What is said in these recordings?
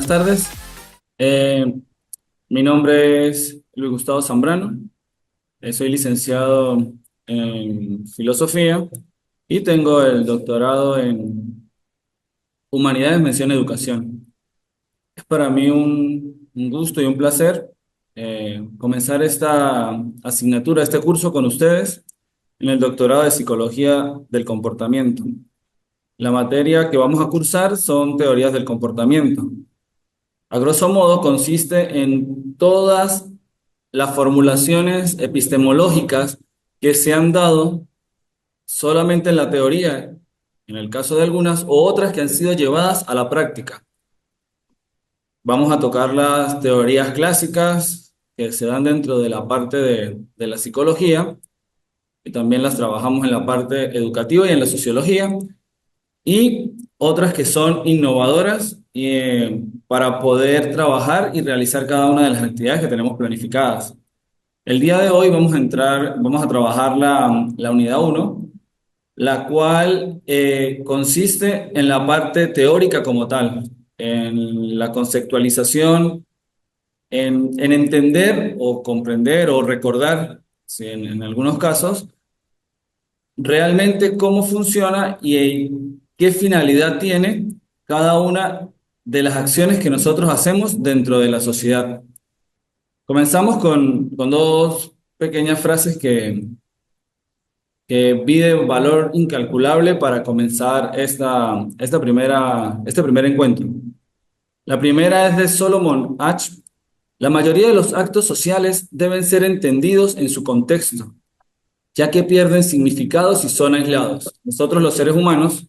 buenas tardes. Eh, Mi nombre es Luis Gustavo Zambrano. Soy licenciado en filosofía y tengo el doctorado en Humanidades, mención Educación. Es para mí un gusto y un placer comenzar esta asignatura, este curso con ustedes en el doctorado de Psicología del Comportamiento. La materia que vamos a cursar son teorías del comportamiento. A grosso modo, consiste en todas las formulaciones epistemológicas que se han dado solamente en la teoría, en el caso de algunas, o otras que han sido llevadas a la práctica. Vamos a tocar las teorías clásicas que se dan dentro de la parte de la psicología, y también las trabajamos en la parte educativa y en la sociología, y otras que son innovadoras para poder trabajar y realizar cada una de las actividades que tenemos planificadas. El día de hoy vamos a trabajar la unidad uno, la cual consiste en la parte teórica como tal, en la conceptualización, en entender o comprender o recordar, sí, en algunos casos, realmente cómo funciona y qué finalidad tiene cada una de las acciones que nosotros hacemos dentro de la sociedad. Comenzamos con dos pequeñas frases que piden valor incalculable para comenzar este primer encuentro. La primera es de Solomon H. La mayoría de los actos sociales deben ser entendidos en su contexto, ya que pierden significado si son aislados. Nosotros los seres humanos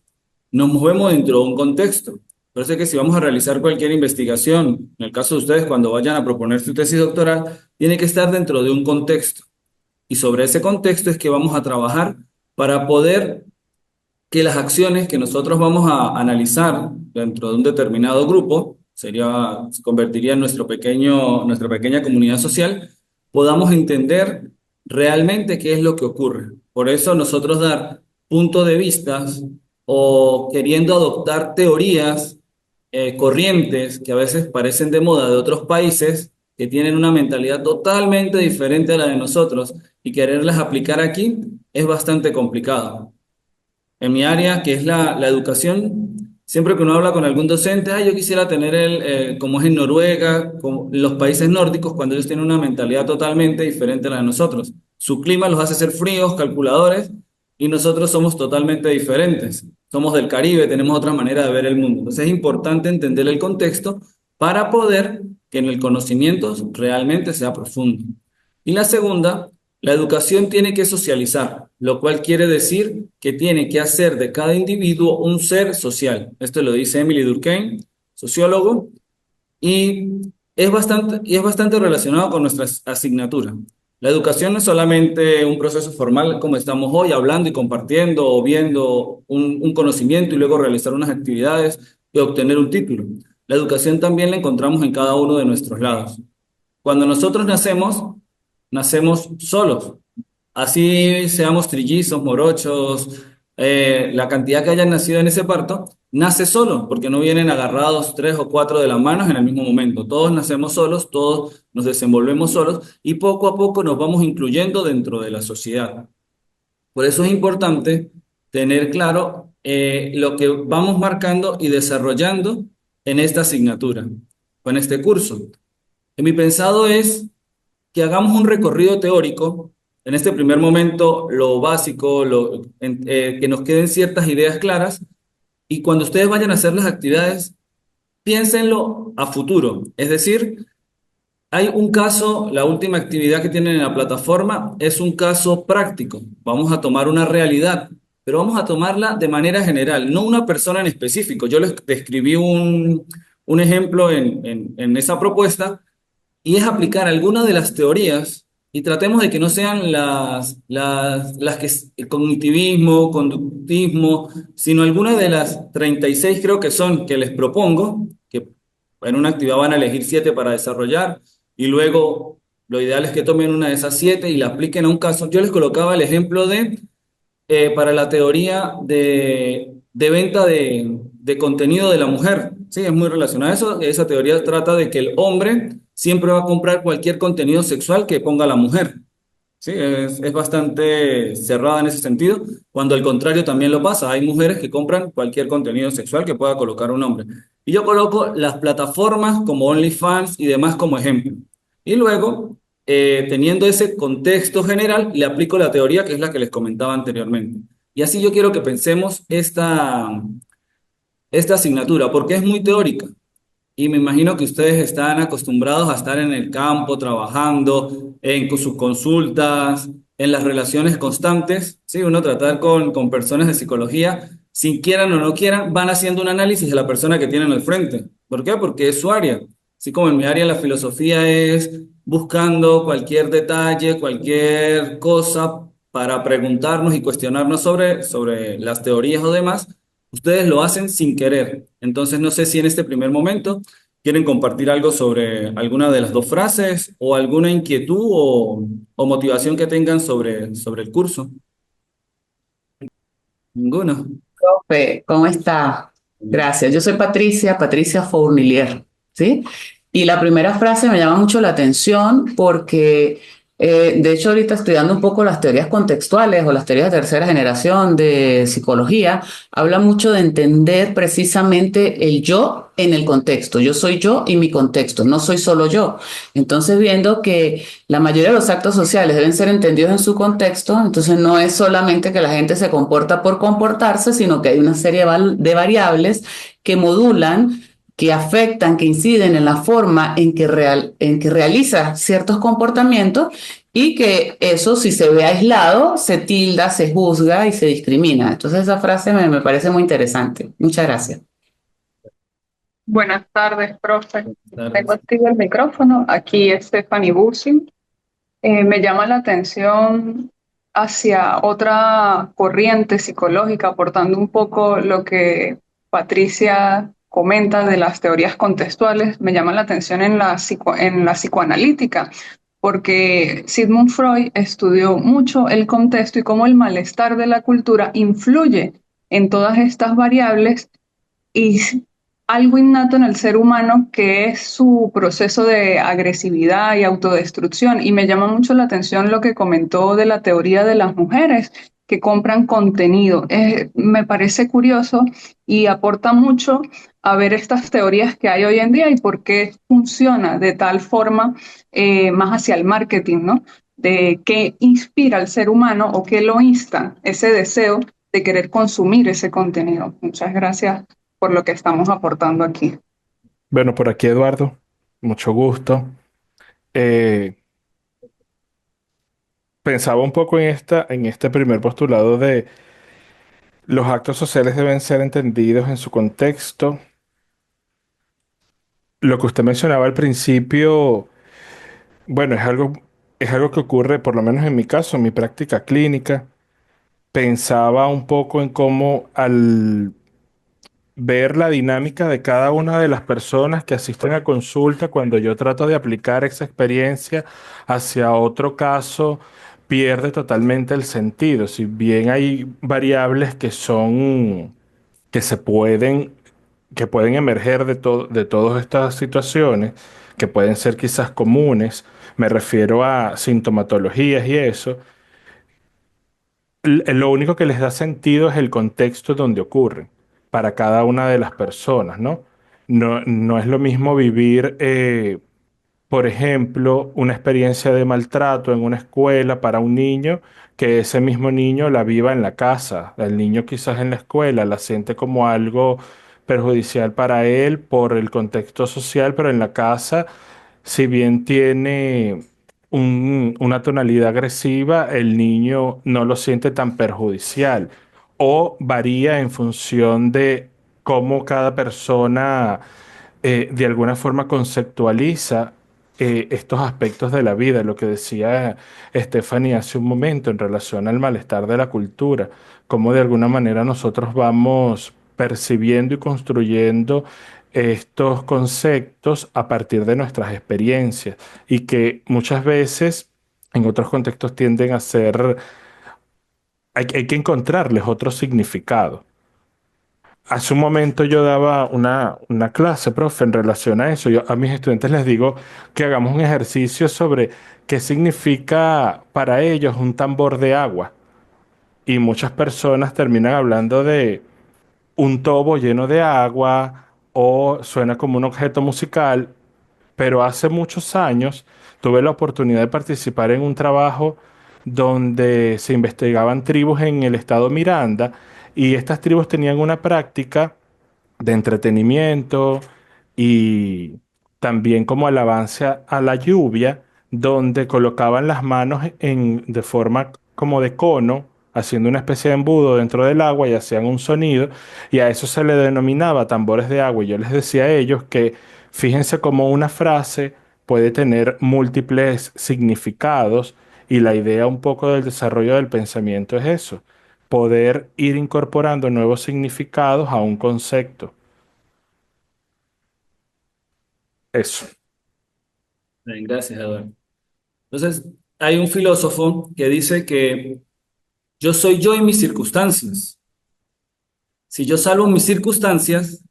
nos movemos dentro de un contexto. Por eso es que si vamos a realizar cualquier investigación, en el caso de ustedes, cuando vayan a proponer su tesis doctoral, tiene que estar dentro de un contexto. Y sobre ese contexto es que vamos a trabajar para poder que las acciones que nosotros vamos a analizar dentro de un determinado grupo, se convertiría en nuestra pequeña comunidad social, podamos entender realmente qué es lo que ocurre. Por eso nosotros dar puntos de vistas o queriendo adoptar teorías, corrientes que a veces parecen de moda de otros países, que tienen una mentalidad totalmente diferente a la de nosotros, y quererlas aplicar aquí es bastante complicado. En mi área, que es la educación, siempre que uno habla con algún docente, yo quisiera tener como es en Noruega, como los países nórdicos, cuando ellos tienen una mentalidad totalmente diferente a la de nosotros. Su clima los hace ser fríos, calculadores, y nosotros somos totalmente diferentes. Somos del Caribe, tenemos otra manera de ver el mundo. Entonces es importante entender el contexto para poder que en el conocimiento realmente sea profundo. Y la segunda, la educación tiene que socializar, lo cual quiere decir que tiene que hacer de cada individuo un ser social. Esto lo dice Emily Durkheim, sociólogo, y es bastante relacionado con nuestra asignatura. La educación no es solamente un proceso formal como estamos hoy, hablando y compartiendo o viendo un conocimiento y luego realizar unas actividades y obtener un título. La educación también la encontramos en cada uno de nuestros lados. Cuando nosotros nacemos solos. Así seamos trillizos, morochos, la cantidad que hayan nacido en ese parto, nace solo, porque no vienen agarrados tres o cuatro de las manos en el mismo momento. Todos nacemos solos, todos nos desenvolvemos solos y poco a poco nos vamos incluyendo dentro de la sociedad. Por eso es importante tener claro lo que vamos marcando y desarrollando en esta asignatura, o en este curso. Mi pensado es que hagamos un recorrido teórico, en este primer momento lo básico, que nos queden ciertas ideas claras, y cuando ustedes vayan a hacer las actividades, piénsenlo a futuro. Es decir, hay un caso, la última actividad que tienen en la plataforma es un caso práctico. Vamos a tomar una realidad, pero vamos a tomarla de manera general, no una persona en específico. Yo les describí un ejemplo en esa propuesta, y es aplicar algunas de las teorías y tratemos de que no sean las que es el cognitivismo, conductismo, sino algunas de las 36 creo que son que les propongo, que en una actividad van a elegir 7 para desarrollar y luego lo ideal es que tomen una de esas 7 y la apliquen a un caso. Yo les colocaba el ejemplo para la teoría de venta de contenido de la mujer. Sí, es muy relacionado a eso. Esa teoría trata de que el hombre siempre va a comprar cualquier contenido sexual que ponga la mujer. Sí, es bastante cerrada en ese sentido, cuando al contrario también lo pasa. Hay mujeres que compran cualquier contenido sexual que pueda colocar un hombre. Y yo coloco las plataformas como OnlyFans y demás como ejemplo. Y luego, teniendo ese contexto general, le aplico la teoría que es la que les comentaba anteriormente. Y así yo quiero que pensemos esta asignatura, porque es muy teórica. Y me imagino que ustedes están acostumbrados a estar en el campo, trabajando, en sus consultas, en las relaciones constantes, ¿sí? Uno tratar con personas de psicología, si quieran o no quieran, van haciendo un análisis de la persona que tienen al frente. ¿Por qué? Porque es su área. Así como en mi área la filosofía es buscando cualquier detalle, cualquier cosa para preguntarnos y cuestionarnos sobre las teorías o demás. Ustedes lo hacen sin querer. Entonces, no sé si en este primer momento quieren compartir algo sobre alguna de las dos frases o alguna inquietud o motivación que tengan sobre el curso. Ninguno. Profe, ¿cómo está? Gracias. Yo soy Patricia Fournilier, ¿sí? Y la primera frase me llama mucho la atención porque, de hecho, ahorita estudiando un poco las teorías contextuales o las teorías de tercera generación de psicología, habla mucho de entender precisamente el yo en el contexto. Yo soy yo y mi contexto, no soy solo yo. Entonces, viendo que la mayoría de los actos sociales deben ser entendidos en su contexto, entonces no es solamente que la gente se comporta por comportarse, sino que hay una serie de variables que modulan, que afectan, que inciden en la forma en que realiza ciertos comportamientos y que eso, si se ve aislado, se tilda, se juzga y se discrimina. Entonces esa frase me parece muy interesante. Muchas gracias. Buenas tardes, profe. Buenas Tengo tardes. activo el micrófono. Aquí Stephanie Bussi. Me llama la atención hacia otra corriente psicológica, aportando un poco lo que Patricia comenta de las teorías contextuales. Me llama la atención en en la psicoanalítica, porque Sigmund Freud estudió mucho el contexto y cómo el malestar de la cultura influye en todas estas variables y algo innato en el ser humano que es su proceso de agresividad y autodestrucción. Y me llama mucho la atención lo que comentó de la teoría de las mujeres que compran contenido. Me parece curioso y aporta mucho a ver estas teorías que hay hoy en día y por qué funciona de tal forma más hacia el marketing, ¿no? De qué inspira al ser humano o qué lo insta ese deseo de querer consumir ese contenido. Muchas gracias por lo que estamos aportando aquí. Bueno, por aquí Eduardo, mucho gusto. Eh, Pensaba un poco en este primer postulado de los actos sociales deben ser entendidos en su contexto. Lo que usted mencionaba al principio, bueno, es algo que ocurre, por lo menos en mi caso, en mi práctica clínica. Pensaba un poco en cómo al ver la dinámica de cada una de las personas que asisten a consulta, cuando yo trato de aplicar esa experiencia hacia otro caso, pierde totalmente el sentido. Si bien hay variables que se pueden, que pueden emerger de todas estas situaciones, que pueden ser quizás comunes, me refiero a sintomatologías y eso. Lo único que les da sentido es el contexto donde ocurren para cada una de las personas, ¿no? No es lo mismo vivir, por ejemplo, una experiencia de maltrato en una escuela para un niño que ese mismo niño la viva en la casa. El niño quizás en la escuela la siente como algo perjudicial para él por el contexto social, pero en la casa, si bien tiene una tonalidad agresiva, el niño no lo siente tan perjudicial o varía en función de cómo cada persona de alguna forma conceptualiza estos aspectos de la vida, lo que decía Stephanie hace un momento en relación al malestar de la cultura, cómo de alguna manera nosotros vamos percibiendo y construyendo estos conceptos a partir de nuestras experiencias y que muchas veces en otros contextos tienden a ser, hay que encontrarles otro significado. hace un momento yo daba una clase, profe, en relación a eso. Yo a mis estudiantes les digo que hagamos un ejercicio sobre qué significa para ellos un tambor de agua. Y muchas personas terminan hablando de un tobo lleno de agua o suena como un objeto musical, pero hace muchos años tuve la oportunidad de participar en un trabajo donde se investigaban tribus en el estado Miranda y estas tribus tenían una práctica de entretenimiento y también como alabanza a la lluvia, donde colocaban las manos de forma como de cono, haciendo una especie de embudo dentro del agua y hacían un sonido, y a eso se le denominaba tambores de agua. Y yo les decía a ellos que fíjense cómo una frase puede tener múltiples significados, y la idea un poco del desarrollo del pensamiento es eso, poder ir incorporando nuevos significados a un concepto. Eso. Bien, gracias, Eduardo. Entonces, hay un filósofo que dice que yo soy yo y mis circunstancias. Si yo salvo mis circunstancias,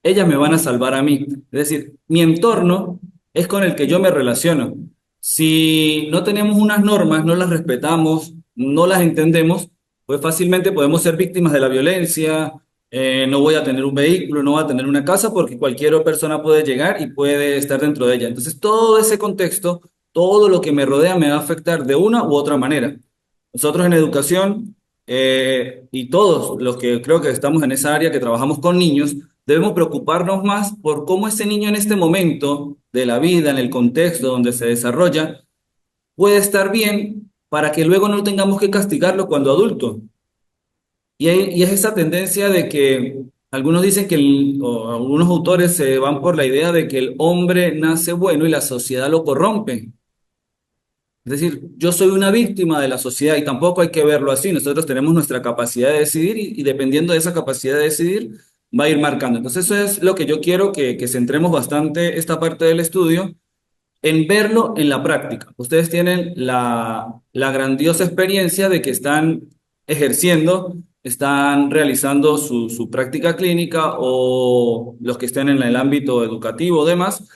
ellas me van a salvar a mí. Es decir, mi entorno es con el que yo me relaciono. Si no tenemos unas normas, no las respetamos, no las entendemos, pues fácilmente podemos ser víctimas de la violencia. No voy a tener un vehículo, no voy a tener una casa porque cualquier persona puede llegar y puede estar dentro de ella. Entonces, todo ese contexto, todo lo que me rodea me va a afectar de una u otra manera. Nosotros en educación y todos los que creo que estamos en esa área, que trabajamos con niños, debemos preocuparnos más por cómo ese niño en este momento de la vida, en el contexto donde se desarrolla, puede estar bien para que luego no tengamos que castigarlo cuando adulto. Y es esa tendencia de que algunos dicen que, o algunos autores se van por la idea de que el hombre nace bueno y la sociedad lo corrompe. Es decir, yo soy una víctima de la sociedad y tampoco hay que verlo así. Nosotros tenemos nuestra capacidad de decidir y dependiendo de esa capacidad de decidir, va a ir marcando. Entonces, eso es lo que yo quiero que centremos bastante esta parte del estudio en verlo en la práctica. Ustedes tienen la grandiosa experiencia de que están ejerciendo, están realizando su práctica clínica o los que estén en el ámbito educativo o demás,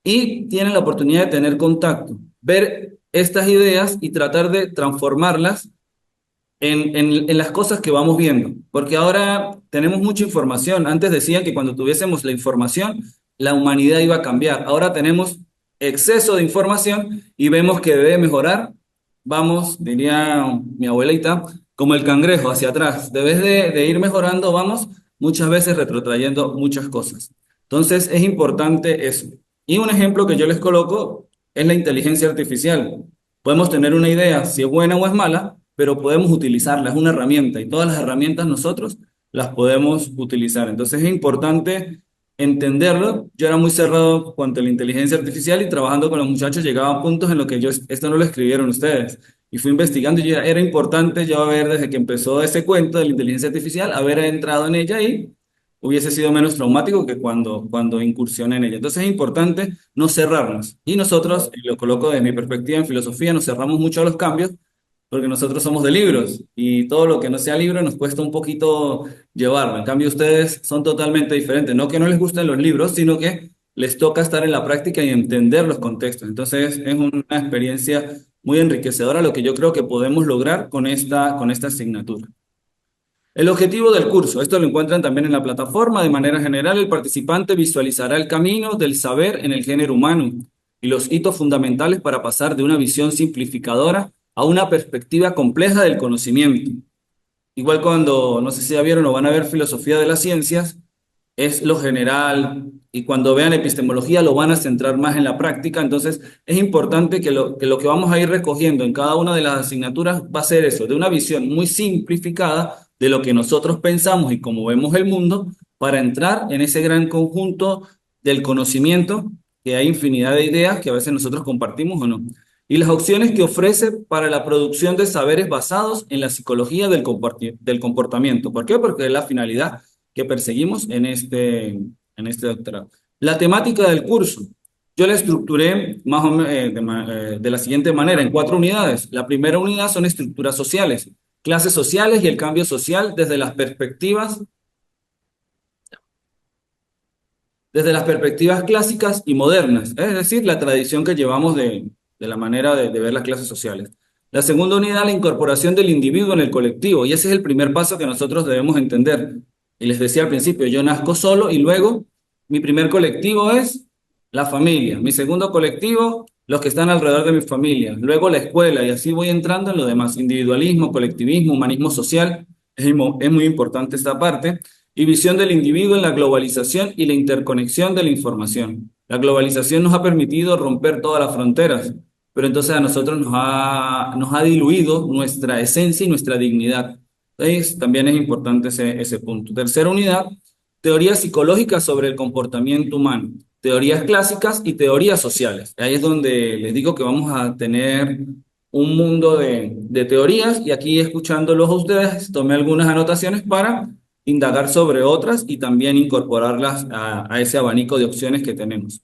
y tienen la oportunidad de tener contacto, ver estas ideas y tratar de transformarlas en las cosas que vamos viendo, porque ahora tenemos mucha información. Antes decían que cuando tuviésemos la información, la humanidad iba a cambiar. Ahora tenemos exceso de información y vemos que debe mejorar. Vamos, diría mi abuelita, como el cangrejo hacia atrás. Debes de ir mejorando, vamos muchas veces retrotrayendo muchas cosas. Entonces es importante eso. Y un ejemplo que yo les coloco es la inteligencia artificial. Podemos tener una idea si es buena o es mala, pero podemos utilizarla, es una herramienta y todas las herramientas nosotros las podemos utilizar. Entonces es importante entenderlo. Yo era muy cerrado cuanto a la inteligencia artificial y trabajando con los muchachos llegaba a puntos en los que yo, esto no lo escribieron ustedes, y fui investigando y ya era importante yo haber, desde que empezó ese cuento de la inteligencia artificial, haber entrado en ella y hubiese sido menos traumático que cuando incursioné en ella. Entonces es importante no cerrarnos. Y nosotros, y lo coloco desde mi perspectiva en filosofía, nos cerramos mucho a los cambios porque nosotros somos de libros y todo lo que no sea libro nos cuesta un poquito llevarlo. En cambio, ustedes son totalmente diferentes. No que no les gusten los libros, sino que les toca estar en la práctica y entender los contextos. Entonces, es una experiencia muy enriquecedora lo que yo creo que podemos lograr con esta asignatura. El objetivo del curso, esto lo encuentran también en la plataforma. De manera general, el participante visualizará el camino del saber en el género humano y los hitos fundamentales para pasar de una visión simplificadora a una perspectiva compleja del conocimiento. Igual cuando, no sé si ya vieron o van a ver filosofía de las ciencias, es lo general, y cuando vean epistemología lo van a centrar más en la práctica. Entonces es importante que lo que vamos a ir recogiendo en cada una de las asignaturas va a ser eso, de una visión muy simplificada de lo que nosotros pensamos y cómo vemos el mundo, para entrar en ese gran conjunto del conocimiento, que hay infinidad de ideas que a veces nosotros compartimos o no, y las opciones que ofrece para la producción de saberes basados en la psicología del comportamiento. ¿Por qué? Porque es la finalidad que perseguimos en este doctorado. La temática del curso, yo la estructuré más o menos de la siguiente manera, en 4 unidades. La primera unidad son estructuras sociales, clases sociales y el cambio social desde las perspectivas desde las perspectivas clásicas y modernas, es decir, la tradición que llevamos de la manera de ver las clases sociales. La segunda unidad, la incorporación del individuo en el colectivo, y ese es el primer paso que nosotros debemos entender. Y les decía al principio, yo nazco solo y luego mi primer colectivo es la familia, mi segundo colectivo, los que están alrededor de mi familia, luego la escuela, y así voy entrando en lo demás, individualismo, colectivismo, humanismo social, es muy importante esta parte, y visión del individuo en la globalización y la interconexión de la información. La globalización nos ha permitido romper todas las fronteras, pero entonces a nosotros nos ha diluido nuestra esencia y nuestra dignidad. Entonces, también es importante ese punto. Tercera unidad, teorías psicológicas sobre el comportamiento humano, teorías clásicas y teorías sociales. Ahí es donde les digo que vamos a tener un mundo de teorías y aquí escuchándolos a ustedes, tomé algunas anotaciones para indagar sobre otras y también incorporarlas a ese abanico de opciones que tenemos.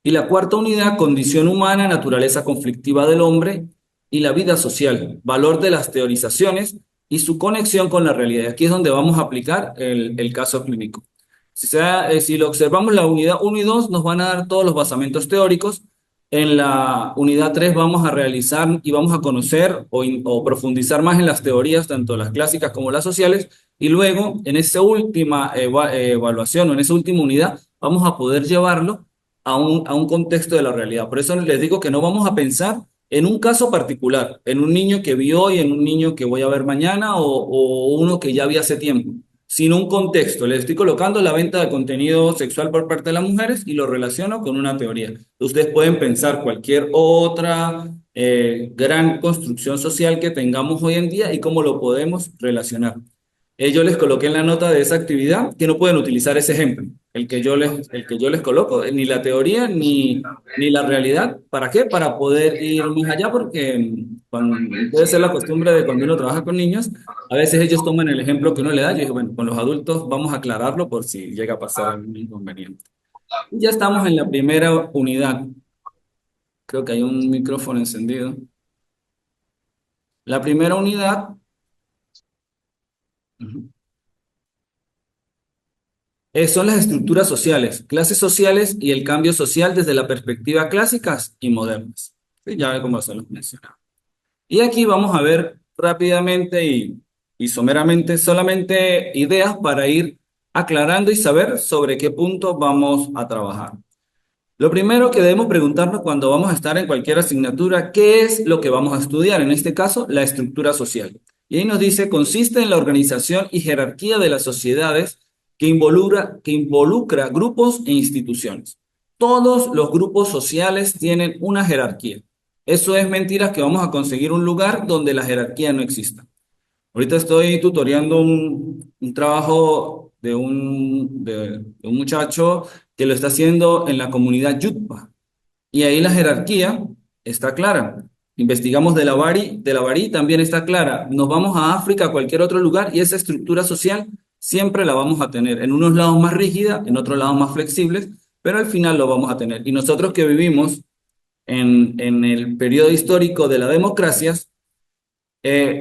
Y la cuarta unidad, condición humana, naturaleza conflictiva del hombre y la vida social, valor de las teorizaciones y su conexión con la realidad. Aquí es donde vamos a aplicar el caso clínico. Si lo observamos, la unidad uno y 2 nos van a dar todos los basamentos teóricos. En la unidad 3 vamos a realizar y vamos a conocer o profundizar más en las teorías, tanto las clásicas como las sociales. Y luego, en esa última evaluación o en esa última unidad, vamos a poder llevarlo a un contexto de la realidad. Por eso les digo que no vamos a pensar en un caso particular, en un niño que vi hoy, en un niño que voy a ver mañana o uno que ya vi hace tiempo, sino un contexto. Les estoy colocando la venta de contenido sexual por parte de las mujeres y lo relaciono con una teoría. Ustedes pueden pensar cualquier otra gran construcción social que tengamos hoy en día y cómo lo podemos relacionar. Yo les coloqué en la nota de esa actividad que no pueden utilizar ese ejemplo, el que yo les coloco, ni la teoría ni la realidad. ¿Para qué? Para poder ir más allá, porque puede ser la costumbre de cuando uno trabaja con niños, a veces ellos toman el ejemplo que uno le da. Yo dije, bueno, con los adultos vamos a aclararlo por si llega a pasar algún inconveniente. Y ya estamos en la primera unidad. Creo que hay un micrófono encendido. La primera unidad. Ujú. Son las estructuras sociales, clases sociales y el cambio social desde la perspectiva clásicas y modernas. Sí, ya como se los mencionaba. Y aquí vamos a ver rápidamente y someramente solamente ideas para ir aclarando y saber sobre qué punto vamos a trabajar. Lo primero que debemos preguntarnos cuando vamos a estar en cualquier asignatura, ¿qué es lo que vamos a estudiar? En este caso, la estructura social. Y ahí nos dice, consiste en la organización y jerarquía de las sociedades que involucra grupos e instituciones. Todos los grupos sociales tienen una jerarquía. Eso es mentira que vamos a conseguir un lugar donde la jerarquía no exista. Ahorita estoy tutoreando un trabajo de un muchacho que lo está haciendo en la comunidad Yutpa. Y ahí la jerarquía está clara. Investigamos de la Bari también está clara. Nos vamos a África, a cualquier otro lugar, y esa estructura social siempre la vamos a tener. En unos lados más rígida, en otros lados más flexibles, pero al final lo vamos a tener. Y nosotros que vivimos en el periodo histórico de las democracias,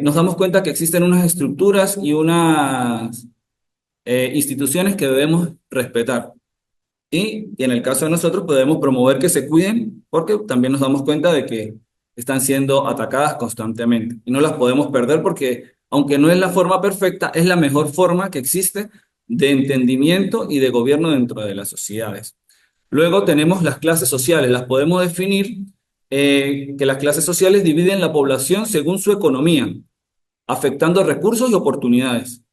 nos damos cuenta que existen unas estructuras y unas instituciones que debemos respetar. Y en el caso de nosotros podemos promover que se cuiden porque también nos damos cuenta de que están siendo atacadas constantemente y no las podemos perder porque aunque no es la forma perfecta, es la mejor forma que existe de entendimiento y de gobierno dentro de las sociedades. Luego tenemos las clases sociales, las podemos definir que las clases sociales dividen la población según su economía, afectando recursos y oportunidades.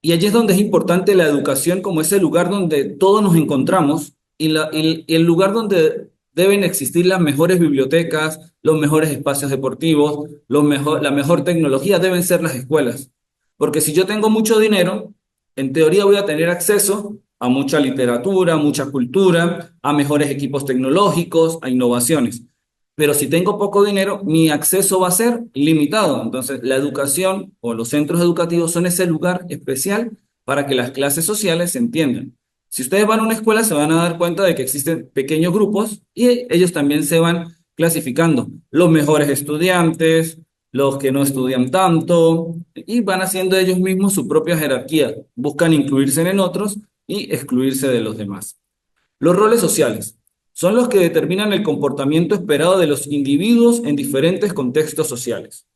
Y allí es donde es importante la educación como ese lugar donde todos nos encontramos y el lugar donde deben existir las mejores bibliotecas, los mejores espacios deportivos, la mejor tecnología deben ser las escuelas. Porque si yo tengo mucho dinero, en teoría voy a tener acceso a mucha literatura, mucha cultura, a mejores equipos tecnológicos, a innovaciones. Pero si tengo poco dinero, mi acceso va a ser limitado. Entonces, la educación o los centros educativos son ese lugar especial para que las clases sociales se entiendan. Si ustedes van a una escuela, se van a dar cuenta de que existen pequeños grupos y ellos también se van clasificando. Los mejores estudiantes, los que no estudian tanto, y van haciendo ellos mismos su propia jerarquía. Buscan incluirse en otros y excluirse de los demás. Los roles sociales son los que determinan el comportamiento esperado de los individuos en diferentes contextos sociales.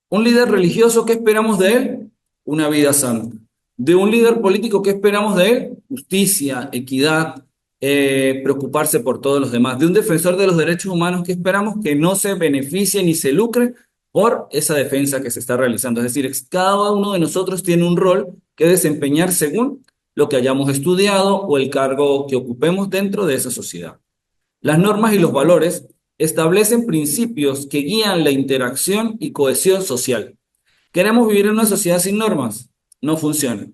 Un líder religioso, ¿qué esperamos de él? Una vida santa. De un líder político, ¿qué esperamos de él? Justicia, equidad, preocuparse por todos los demás. De un defensor de los derechos humanos, ¿qué esperamos? Que no se beneficie ni se lucre por esa defensa que se está realizando. Es decir, cada uno de nosotros tiene un rol que desempeñar según lo que hayamos estudiado o el cargo que ocupemos dentro de esa sociedad. Las normas y los valores establecen principios que guían la interacción y cohesión social. ¿Queremos vivir en una sociedad sin normas? No funciona.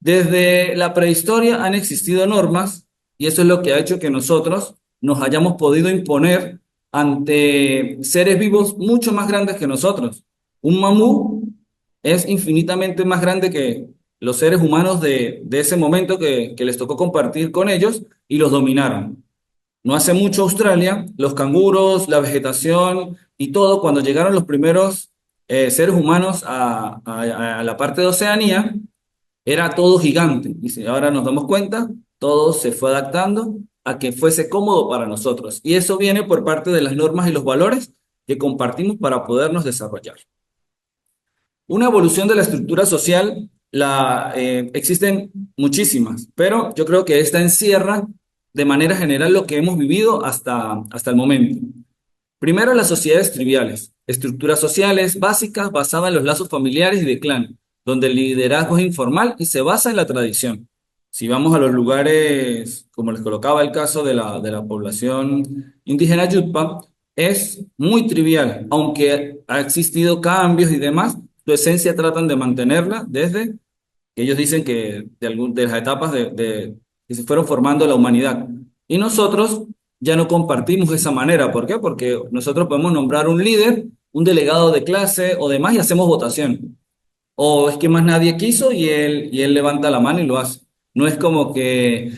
Desde la prehistoria han existido normas y eso es lo que ha hecho que nosotros nos hayamos podido imponer ante seres vivos mucho más grandes que nosotros. Un mamú es infinitamente más grande que los seres humanos de ese momento que les tocó compartir con ellos y los dominaron. No hace mucho Australia, los canguros, la vegetación y todo, cuando llegaron los primeros seres humanos a la parte de Oceanía, era todo gigante. Y si ahora nos damos cuenta, todo se fue adaptando a que fuese cómodo para nosotros. Y eso viene por parte de las normas y los valores que compartimos para podernos desarrollar. Una evolución de la estructura social, existen muchísimas, pero yo creo que esta encierra de manera general lo que hemos vivido hasta el momento. Primero, las sociedades triviales, estructuras sociales básicas basadas en los lazos familiares y de clan, donde el liderazgo es informal y se basa en la tradición. Si vamos a los lugares, como les colocaba el caso de la población indígena Yutpa, es muy trivial, aunque ha existido cambios y demás, su esencia tratan de mantenerla desde que ellos dicen que de las etapas que se fueron formando la humanidad. Y nosotros ya no compartimos esa manera. ¿Por qué? Porque nosotros podemos nombrar un líder, un delegado de clase o demás y hacemos votación. O es que más nadie quiso y él levanta la mano y lo hace. No es como que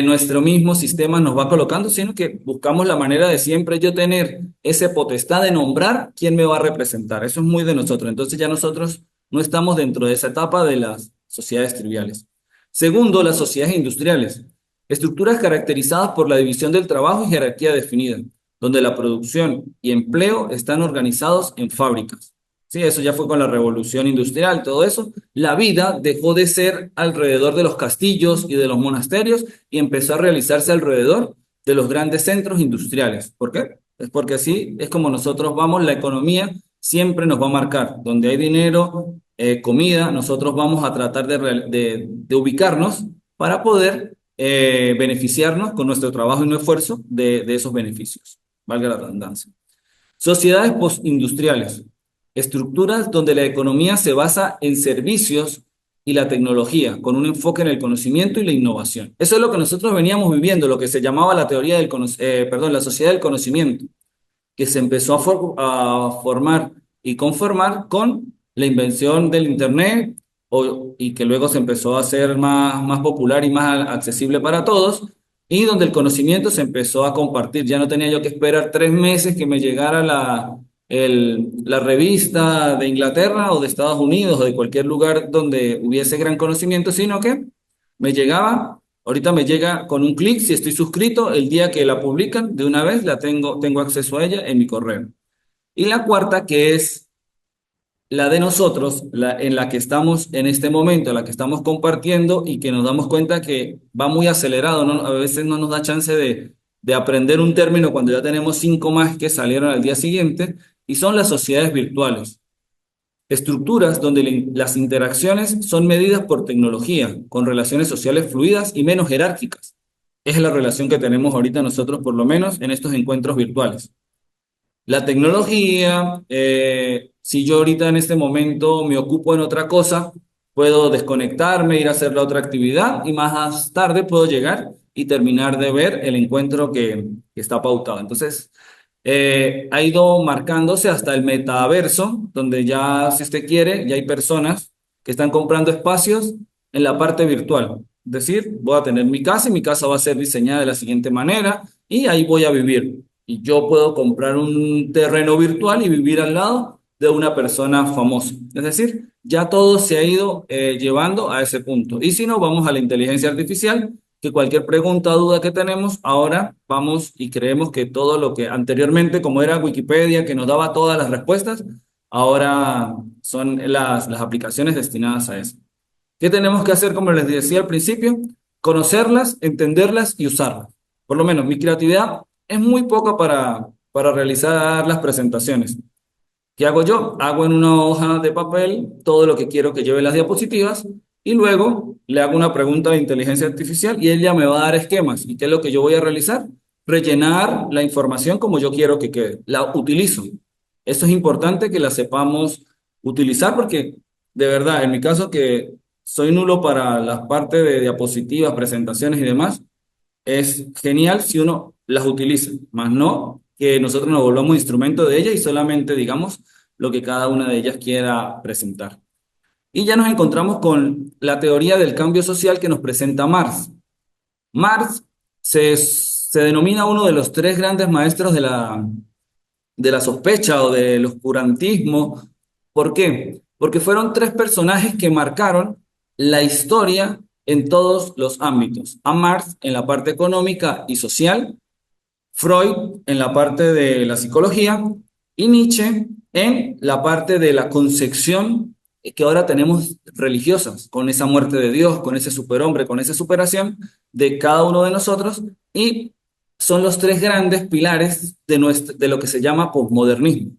nuestro mismo sistema nos va colocando, sino que buscamos la manera de siempre yo tener esa potestad de nombrar quién me va a representar. Eso es muy de nosotros. Entonces ya nosotros no estamos dentro de esa etapa de las sociedades triviales. Segundo, las sociedades industriales. Estructuras caracterizadas por la división del trabajo y jerarquía definida, donde la producción y empleo están organizados en fábricas. Sí, eso ya fue con la revolución industrial, todo eso. La vida dejó de ser alrededor de los castillos y de los monasterios y empezó a realizarse alrededor de los grandes centros industriales. ¿Por qué? Es porque así es como nosotros vamos, la economía siempre nos va a marcar. Donde hay dinero, comida, nosotros vamos a tratar de ubicarnos para poder beneficiarnos con nuestro trabajo y nuestro esfuerzo de esos beneficios. Valga la redundancia. Sociedades postindustriales, estructuras donde la economía se basa en servicios y la tecnología, con un enfoque en el conocimiento y la innovación. Eso es lo que nosotros veníamos viviendo, lo que se llamaba la teoría la sociedad del conocimiento, que se empezó a formar y conformar con la invención del Internet y que luego se empezó a hacer más popular y más accesible para todos, y donde el conocimiento se empezó a compartir. Ya no tenía yo que esperar 3 meses que me llegara la revista de Inglaterra o de Estados Unidos o de cualquier lugar donde hubiese gran conocimiento, sino que me llegaba. Ahorita me llega con un clic, si estoy suscrito, el día que la publican, de una vez tengo acceso a ella en mi correo. Y la cuarta, que es la de nosotros, en la que estamos en este momento, la que estamos compartiendo y que nos damos cuenta que va muy acelerado, ¿no? A veces no nos da chance de aprender un término cuando ya tenemos 5 más que salieron al día siguiente, y son las sociedades virtuales. Estructuras donde las interacciones son medidas por tecnología, con relaciones sociales fluidas y menos jerárquicas. Es la relación que tenemos ahorita nosotros, por lo menos, en estos encuentros virtuales. La tecnología, si yo ahorita en este momento me ocupo en otra cosa, puedo desconectarme, ir a hacer la otra actividad y más tarde puedo llegar y terminar de ver el encuentro que está pautado. Entonces, ha ido marcándose hasta el metaverso, donde ya, si usted quiere, ya hay personas que están comprando espacios en la parte virtual. Es decir, voy a tener mi casa y mi casa va a ser diseñada de la siguiente manera y ahí voy a vivir. Y yo puedo comprar un terreno virtual y vivir al lado de una persona famosa. Es decir, ya todo se ha ido llevando a ese punto. Y si no, vamos a la inteligencia artificial, que cualquier pregunta o duda que tenemos, ahora vamos y creemos que todo lo que anteriormente, como era Wikipedia, que nos daba todas las respuestas, ahora son las aplicaciones destinadas a eso. ¿Qué tenemos que hacer, como les decía al principio? Conocerlas, entenderlas y usarlas. Por lo menos mi creatividad es muy poca para realizar las presentaciones. ¿Qué hago yo? Hago en una hoja de papel todo lo que quiero que lleve las diapositivas y luego le hago una pregunta de inteligencia artificial y ella me va a dar esquemas. ¿Y qué es lo que yo voy a realizar? Rellenar la información como yo quiero que quede. La utilizo. Eso es importante que la sepamos utilizar porque, de verdad, en mi caso que soy nulo para las partes de diapositivas, presentaciones y demás, es genial si uno las utiliza, más no que nosotros nos volvamos instrumento de ellas y solamente digamos lo que cada una de ellas quiera presentar. Y ya nos encontramos con la teoría del cambio social que nos presenta Marx. Marx se denomina uno de los tres grandes maestros de la sospecha o del oscurantismo. ¿Por qué? Porque fueron tres personajes que marcaron la historia en todos los ámbitos. A Marx en la parte económica y social, Freud en la parte de la psicología y Nietzsche en la parte de la concepción que ahora tenemos religiosas, con esa muerte de Dios, con ese superhombre, con esa superación de cada uno de nosotros, y son los tres grandes pilares de lo que se llama posmodernismo.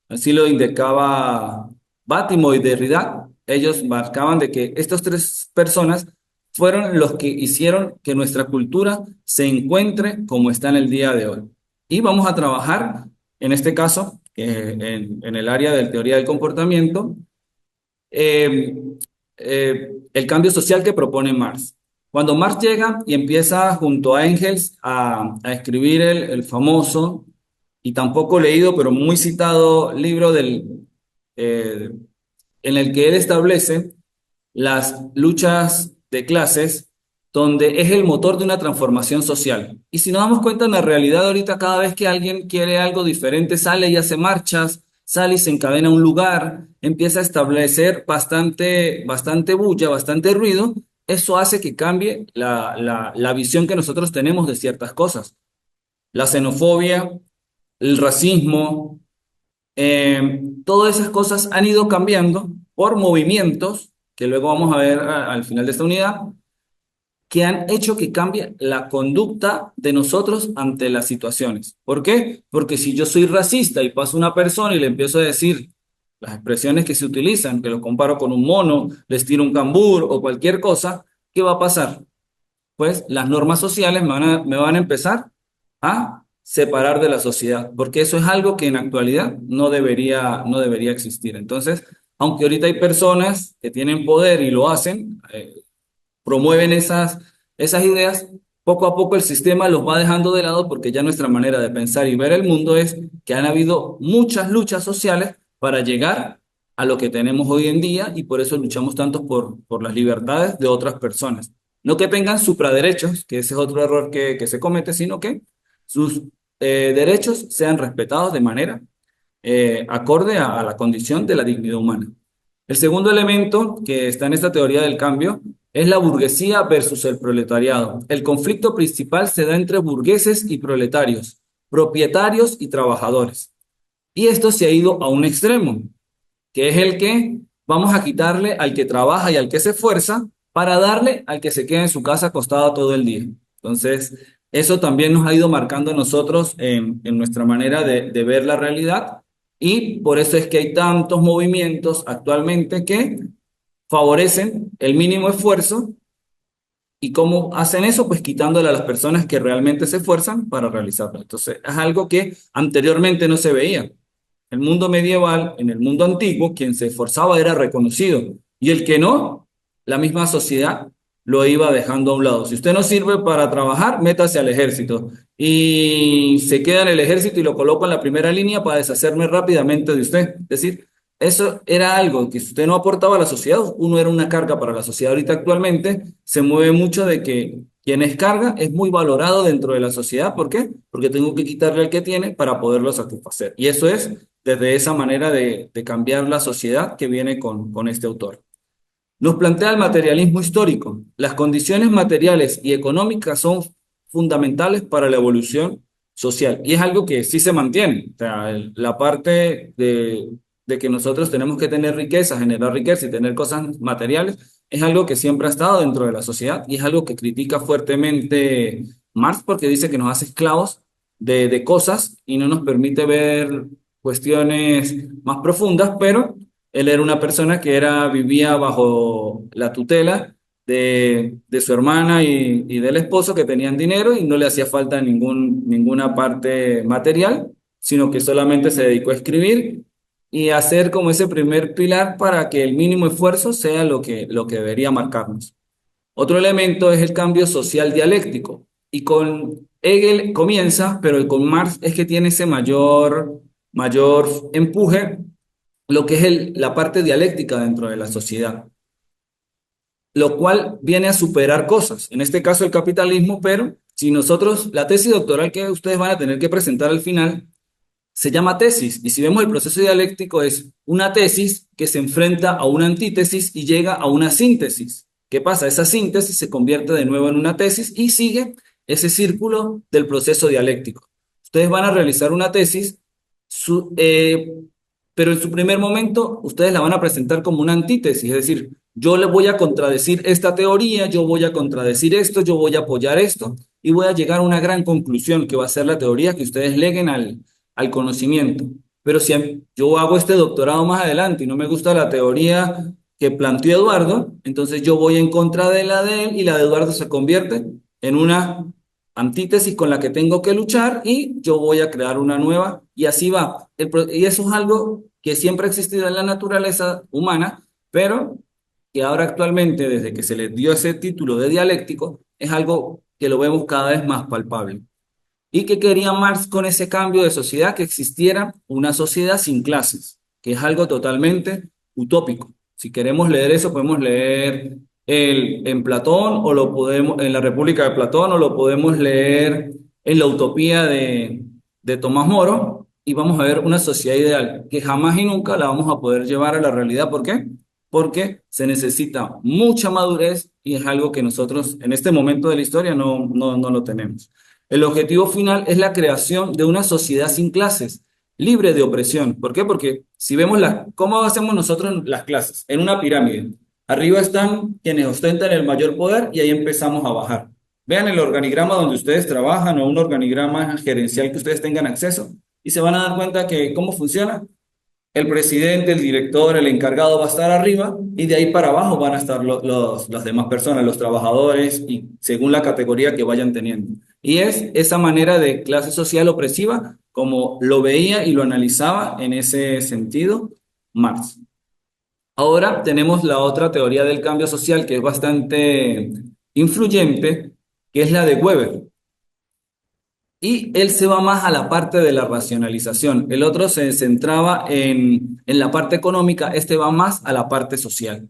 Así lo indicaba Bátimo y Derrida. Ellos marcaban de que estas tres personas fueron los que hicieron que nuestra cultura se encuentre como está en el día de hoy. Y vamos a trabajar, en este caso, en el área de teoría del comportamiento, eh, el cambio social que propone Marx. Cuando Marx llega y empieza junto a Engels a escribir el famoso y tampoco leído, pero muy citado libro eh, en el que él establece las luchas de clases, donde es el motor de una transformación social. Y si nos damos cuenta, en la realidad ahorita cada vez que alguien quiere algo diferente, sale y hace marchas, sale y se encadena a un lugar, empieza a establecer bastante bulla, bastante ruido. Eso hace que cambie la visión que nosotros tenemos de ciertas cosas. La xenofobia, el racismo, todas esas cosas han ido cambiando por movimientos, que luego vamos a ver al final de esta unidad, que han hecho que cambie la conducta de nosotros ante las situaciones. ¿Por qué? Porque si yo soy racista y paso una persona y le empiezo a decir las expresiones que se utilizan, que lo comparo con un mono, les tiro un cambur o cualquier cosa, ¿qué va a pasar? Pues las normas sociales me van a empezar a separar de la sociedad, porque eso es algo que en la actualidad no debería existir. Entonces, aunque ahorita hay personas que tienen poder y lo hacen, promueven esas ideas, poco a poco el sistema los va dejando de lado porque ya nuestra manera de pensar y ver el mundo es que han habido muchas luchas sociales para llegar a lo que tenemos hoy en día y por eso luchamos tanto por las libertades de otras personas. No que tengan supraderechos, que ese es otro error que se comete, sino que sus derechos sean respetados de manera acorde a la condición de la dignidad humana. El segundo elemento que está en esta teoría del cambio es la burguesía versus el proletariado. El conflicto principal se da entre burgueses y proletarios, propietarios y trabajadores. Y esto se ha ido a un extremo, que es el que vamos a quitarle al que trabaja y al que se esfuerza para darle al que se queda en su casa acostado todo el día. Entonces, eso también nos ha ido marcando a nosotros en nuestra manera de ver la realidad y por eso es que hay tantos movimientos actualmente que favorecen el mínimo esfuerzo. ¿Y cómo hacen eso? Pues quitándole a las personas que realmente se esfuerzan para realizarlo. Entonces, es algo que anteriormente no se veía. El mundo medieval, en el mundo antiguo, quien se esforzaba era reconocido. Y el que no, la misma sociedad lo iba dejando a un lado. Si usted no sirve para trabajar, métase al ejército. Y se queda en el ejército y lo coloco en la primera línea para deshacerme rápidamente de usted. Es decir, eso era algo que si usted no aportaba a la sociedad, uno era una carga para la sociedad. Ahorita actualmente se mueve mucho de que quien es carga es muy valorado dentro de la sociedad. ¿Por qué? Porque tengo que quitarle al que tiene para poderlo satisfacer. Y eso es desde esa manera de cambiar la sociedad que viene con este autor. Nos plantea el materialismo histórico. Las condiciones materiales y económicas son fundamentales para la evolución social. Y es algo que sí se mantiene. O sea, la parte de que nosotros tenemos que tener riqueza, generar riqueza y tener cosas materiales, es algo que siempre ha estado dentro de la sociedad y es algo que critica fuertemente Marx porque dice que nos hace esclavos de cosas y no nos permite ver cuestiones más profundas, pero él era una persona que vivía bajo la tutela de su hermana y del esposo que tenían dinero y no le hacía falta ninguna parte material, sino que solamente se dedicó a escribir y a hacer como ese primer pilar para que el mínimo esfuerzo sea lo que debería marcarnos. Otro elemento es el cambio social dialéctico. Y con Hegel comienza, pero con Marx es que tiene ese mayor empuje, lo que es la parte dialéctica dentro de la sociedad, lo cual viene a superar cosas, en este caso el capitalismo, pero si nosotros, la tesis doctoral que ustedes van a tener que presentar al final, se llama tesis, y si vemos el proceso dialéctico es una tesis que se enfrenta a una antítesis y llega a una síntesis. ¿Qué pasa? Esa síntesis se convierte de nuevo en una tesis y sigue ese círculo del proceso dialéctico. Ustedes van a realizar una tesis, su- eh, pero en su primer momento ustedes la van a presentar como una antítesis, es decir, yo le voy a contradecir esta teoría, yo voy a contradecir esto, yo voy a apoyar esto y voy a llegar a una gran conclusión que va a ser la teoría que ustedes leguen al conocimiento. Pero si yo hago este doctorado más adelante y no me gusta la teoría que planteó Eduardo, entonces yo voy en contra de la de él y la de Eduardo se convierte en una antítesis con la que tengo que luchar y yo voy a crear una nueva y así va. Y eso es algo que siempre ha existido en la naturaleza humana, pero que ahora actualmente, desde que se le dio ese título de dialéctico, es algo que lo vemos cada vez más palpable. ¿Y qué quería Marx con ese cambio de sociedad? Que existiera una sociedad sin clases, que es algo totalmente utópico. Si queremos leer eso, podemos leer en Platón o lo podemos en la República de Platón o lo podemos leer en la Utopía de Tomás Moro y vamos a ver una sociedad ideal que jamás y nunca la vamos a poder llevar a la realidad. ¿Por qué? Porque se necesita mucha madurez y es algo que nosotros en este momento de la historia no lo tenemos. El objetivo final es la creación de una sociedad sin clases, libre de opresión. ¿Por qué? Porque si vemos cómo hacemos nosotros las clases, en una pirámide. Arriba están quienes ostentan el mayor poder y ahí empezamos a bajar. Vean el organigrama donde ustedes trabajan o un organigrama gerencial que ustedes tengan acceso y se van a dar cuenta que cómo funciona. El presidente, el director, el encargado va a estar arriba y de ahí para abajo van a estar las demás personas, los trabajadores y según la categoría que vayan teniendo. Y es esa manera de clase social opresiva como lo veía y lo analizaba en ese sentido Marx. Ahora tenemos la otra teoría del cambio social que es bastante influyente, que es la de Weber. Y él se va más a la parte de la racionalización. El otro se centraba en la parte económica, este va más a la parte social.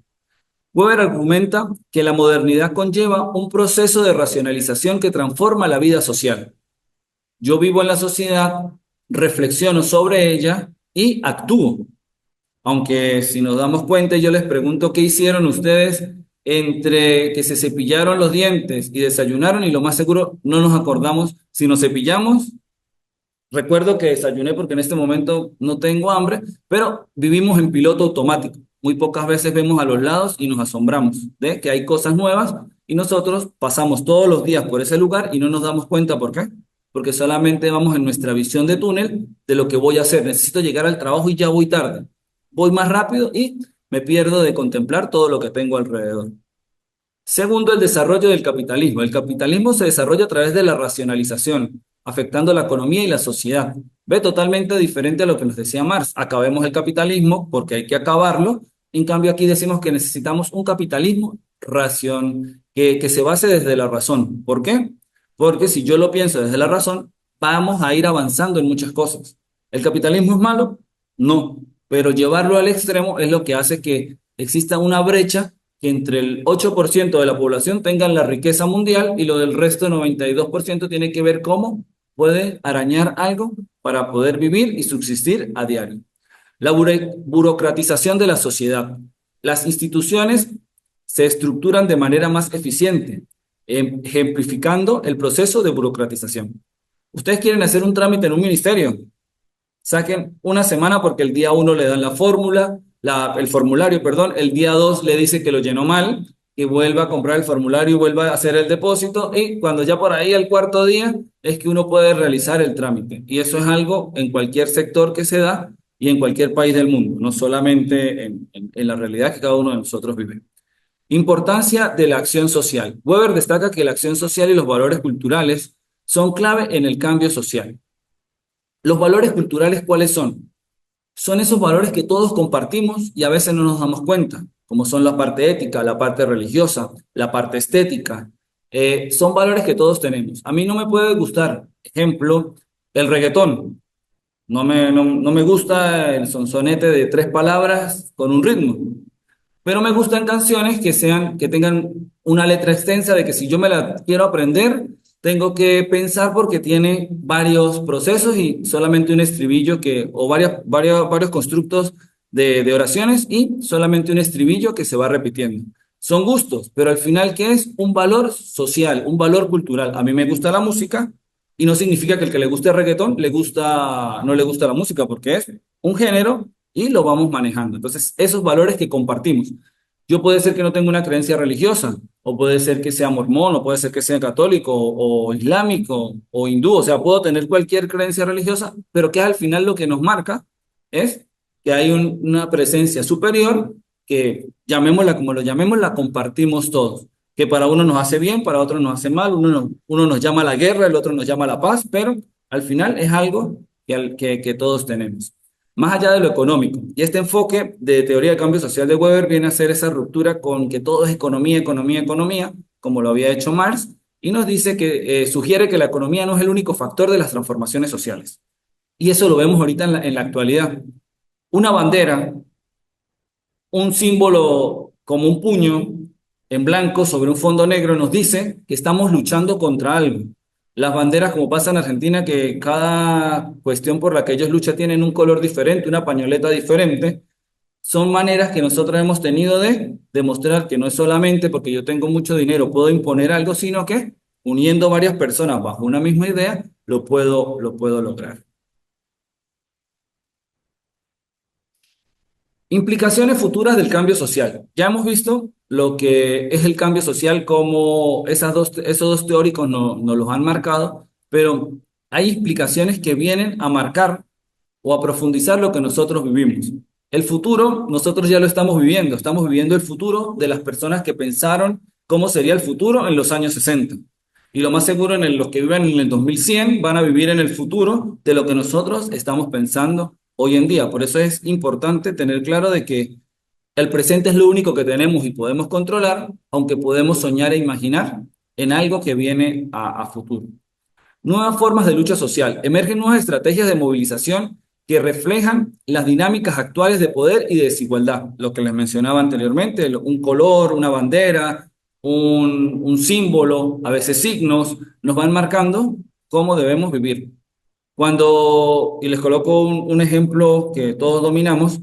Weber argumenta que la modernidad conlleva un proceso de racionalización que transforma la vida social. Yo vivo en la sociedad, reflexiono sobre ella y actúo. Aunque si nos damos cuenta, yo les pregunto qué hicieron ustedes entre que se cepillaron los dientes y desayunaron y lo más seguro no nos acordamos si nos cepillamos. Recuerdo que desayuné porque en este momento no tengo hambre, pero vivimos en piloto automático. Muy pocas veces vemos a los lados y nos asombramos de que hay cosas nuevas y nosotros pasamos todos los días por ese lugar y no nos damos cuenta por qué. Porque solamente vamos en nuestra visión de túnel de lo que voy a hacer. Necesito llegar al trabajo y ya voy tarde. Voy más rápido y me pierdo de contemplar todo lo que tengo alrededor. Segundo, el desarrollo del capitalismo. El capitalismo se desarrolla a través de la racionalización, afectando la economía y la sociedad. Ve totalmente diferente a lo que nos decía Marx. Acabemos el capitalismo porque hay que acabarlo. En cambio, aquí decimos que necesitamos un capitalismo que se base desde la razón. ¿Por qué? Porque si yo lo pienso desde la razón, vamos a ir avanzando en muchas cosas. ¿El capitalismo es malo? No, pero llevarlo al extremo es lo que hace que exista una brecha que entre el 8% de la población tengan la riqueza mundial y lo del resto 92% tiene que ver cómo puede arañar algo para poder vivir y subsistir a diario. La burocratización de la sociedad. Las instituciones se estructuran de manera más eficiente, ejemplificando el proceso de burocratización. Ustedes quieren hacer un trámite en un ministerio, saquen una semana porque el día uno le dan la fórmula, el formulario, perdón, el día dos le dice que lo llenó mal y vuelva a comprar el formulario y vuelva a hacer el depósito y cuando ya por ahí el cuarto día es que uno puede realizar el trámite. Y eso es algo en cualquier sector que se da y en cualquier país del mundo, no solamente en la realidad que cada uno de nosotros vive. Importancia de la acción social. Weber destaca que la acción social y los valores culturales son clave en el cambio social. ¿Los valores culturales cuáles son? Son esos valores que todos compartimos y a veces no nos damos cuenta, como son la parte ética, la parte religiosa, la parte estética. Son valores que todos tenemos. A mí no me puede gustar, ejemplo, el reggaetón. No me gusta el sonsonete de tres palabras con un ritmo. Pero me gustan canciones que tengan una letra extensa de que si yo me la quiero aprender, tengo que pensar porque tiene varios procesos y solamente un estribillo o varios constructos de oraciones y solamente un estribillo que se va repitiendo. Son gustos, pero al final, ¿qué es? Un valor social, un valor cultural. A mí me gusta la música y no significa que el que le guste el reggaetón no le gusta la música porque es un género y lo vamos manejando. Entonces, esos valores que compartimos. Yo puede ser que no tenga una creencia religiosa, o puede ser que sea mormón, o puede ser que sea católico, o islámico, o hindú, o sea, puedo tener cualquier creencia religiosa, pero que al final lo que nos marca es que hay una presencia superior que llamémosla como lo llamemos, la compartimos todos, que para uno nos hace bien, para otro nos hace mal, uno nos llama a la guerra, el otro nos llama a la paz, pero al final es algo que todos tenemos más allá de lo económico. Y este enfoque de teoría de cambio social de Weber viene a hacer esa ruptura con que todo es economía, economía, economía, como lo había hecho Marx, y nos dice que sugiere que la economía no es el único factor de las transformaciones sociales. Y eso lo vemos ahorita en la actualidad. Una bandera, un símbolo como un puño en blanco sobre un fondo negro nos dice que estamos luchando contra algo. Las banderas, como pasa en Argentina, que cada cuestión por la que ellos luchan tienen un color diferente, una pañoleta diferente, son maneras que nosotros hemos tenido de demostrar que no es solamente porque yo tengo mucho dinero puedo imponer algo, sino que uniendo varias personas bajo una misma idea, lo puedo lograr. Implicaciones futuras del cambio social. Ya hemos visto lo que es el cambio social, como esos dos teóricos nos los han marcado, pero hay implicaciones que vienen a marcar o a profundizar lo que nosotros vivimos. El futuro, nosotros ya lo estamos viviendo el futuro de las personas que pensaron cómo sería el futuro en los años 60. Y lo más seguro, los que viven en el 2100 van a vivir en el futuro de lo que nosotros estamos pensando hoy en día. Por eso es importante tener claro de que el presente es lo único que tenemos y podemos controlar, aunque podemos soñar e imaginar en algo que viene a futuro. Nuevas formas de lucha social. Emergen nuevas estrategias de movilización que reflejan las dinámicas actuales de poder y de desigualdad. Lo que les mencionaba anteriormente, un color, una bandera, un símbolo, a veces signos, nos van marcando cómo debemos vivir. Y les coloco un ejemplo que todos dominamos,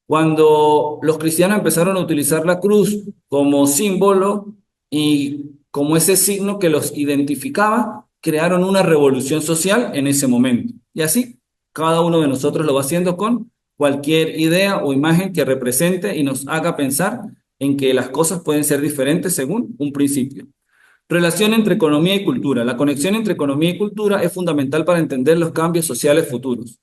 cuando los cristianos empezaron a utilizar la cruz como símbolo y como ese signo que los identificaba, crearon una revolución social en ese momento. Y así, cada uno de nosotros lo va haciendo con cualquier idea o imagen que represente y nos haga pensar en que las cosas pueden ser diferentes según un principio. Relación entre economía y cultura. La conexión entre economía y cultura es fundamental para entender los cambios sociales futuros.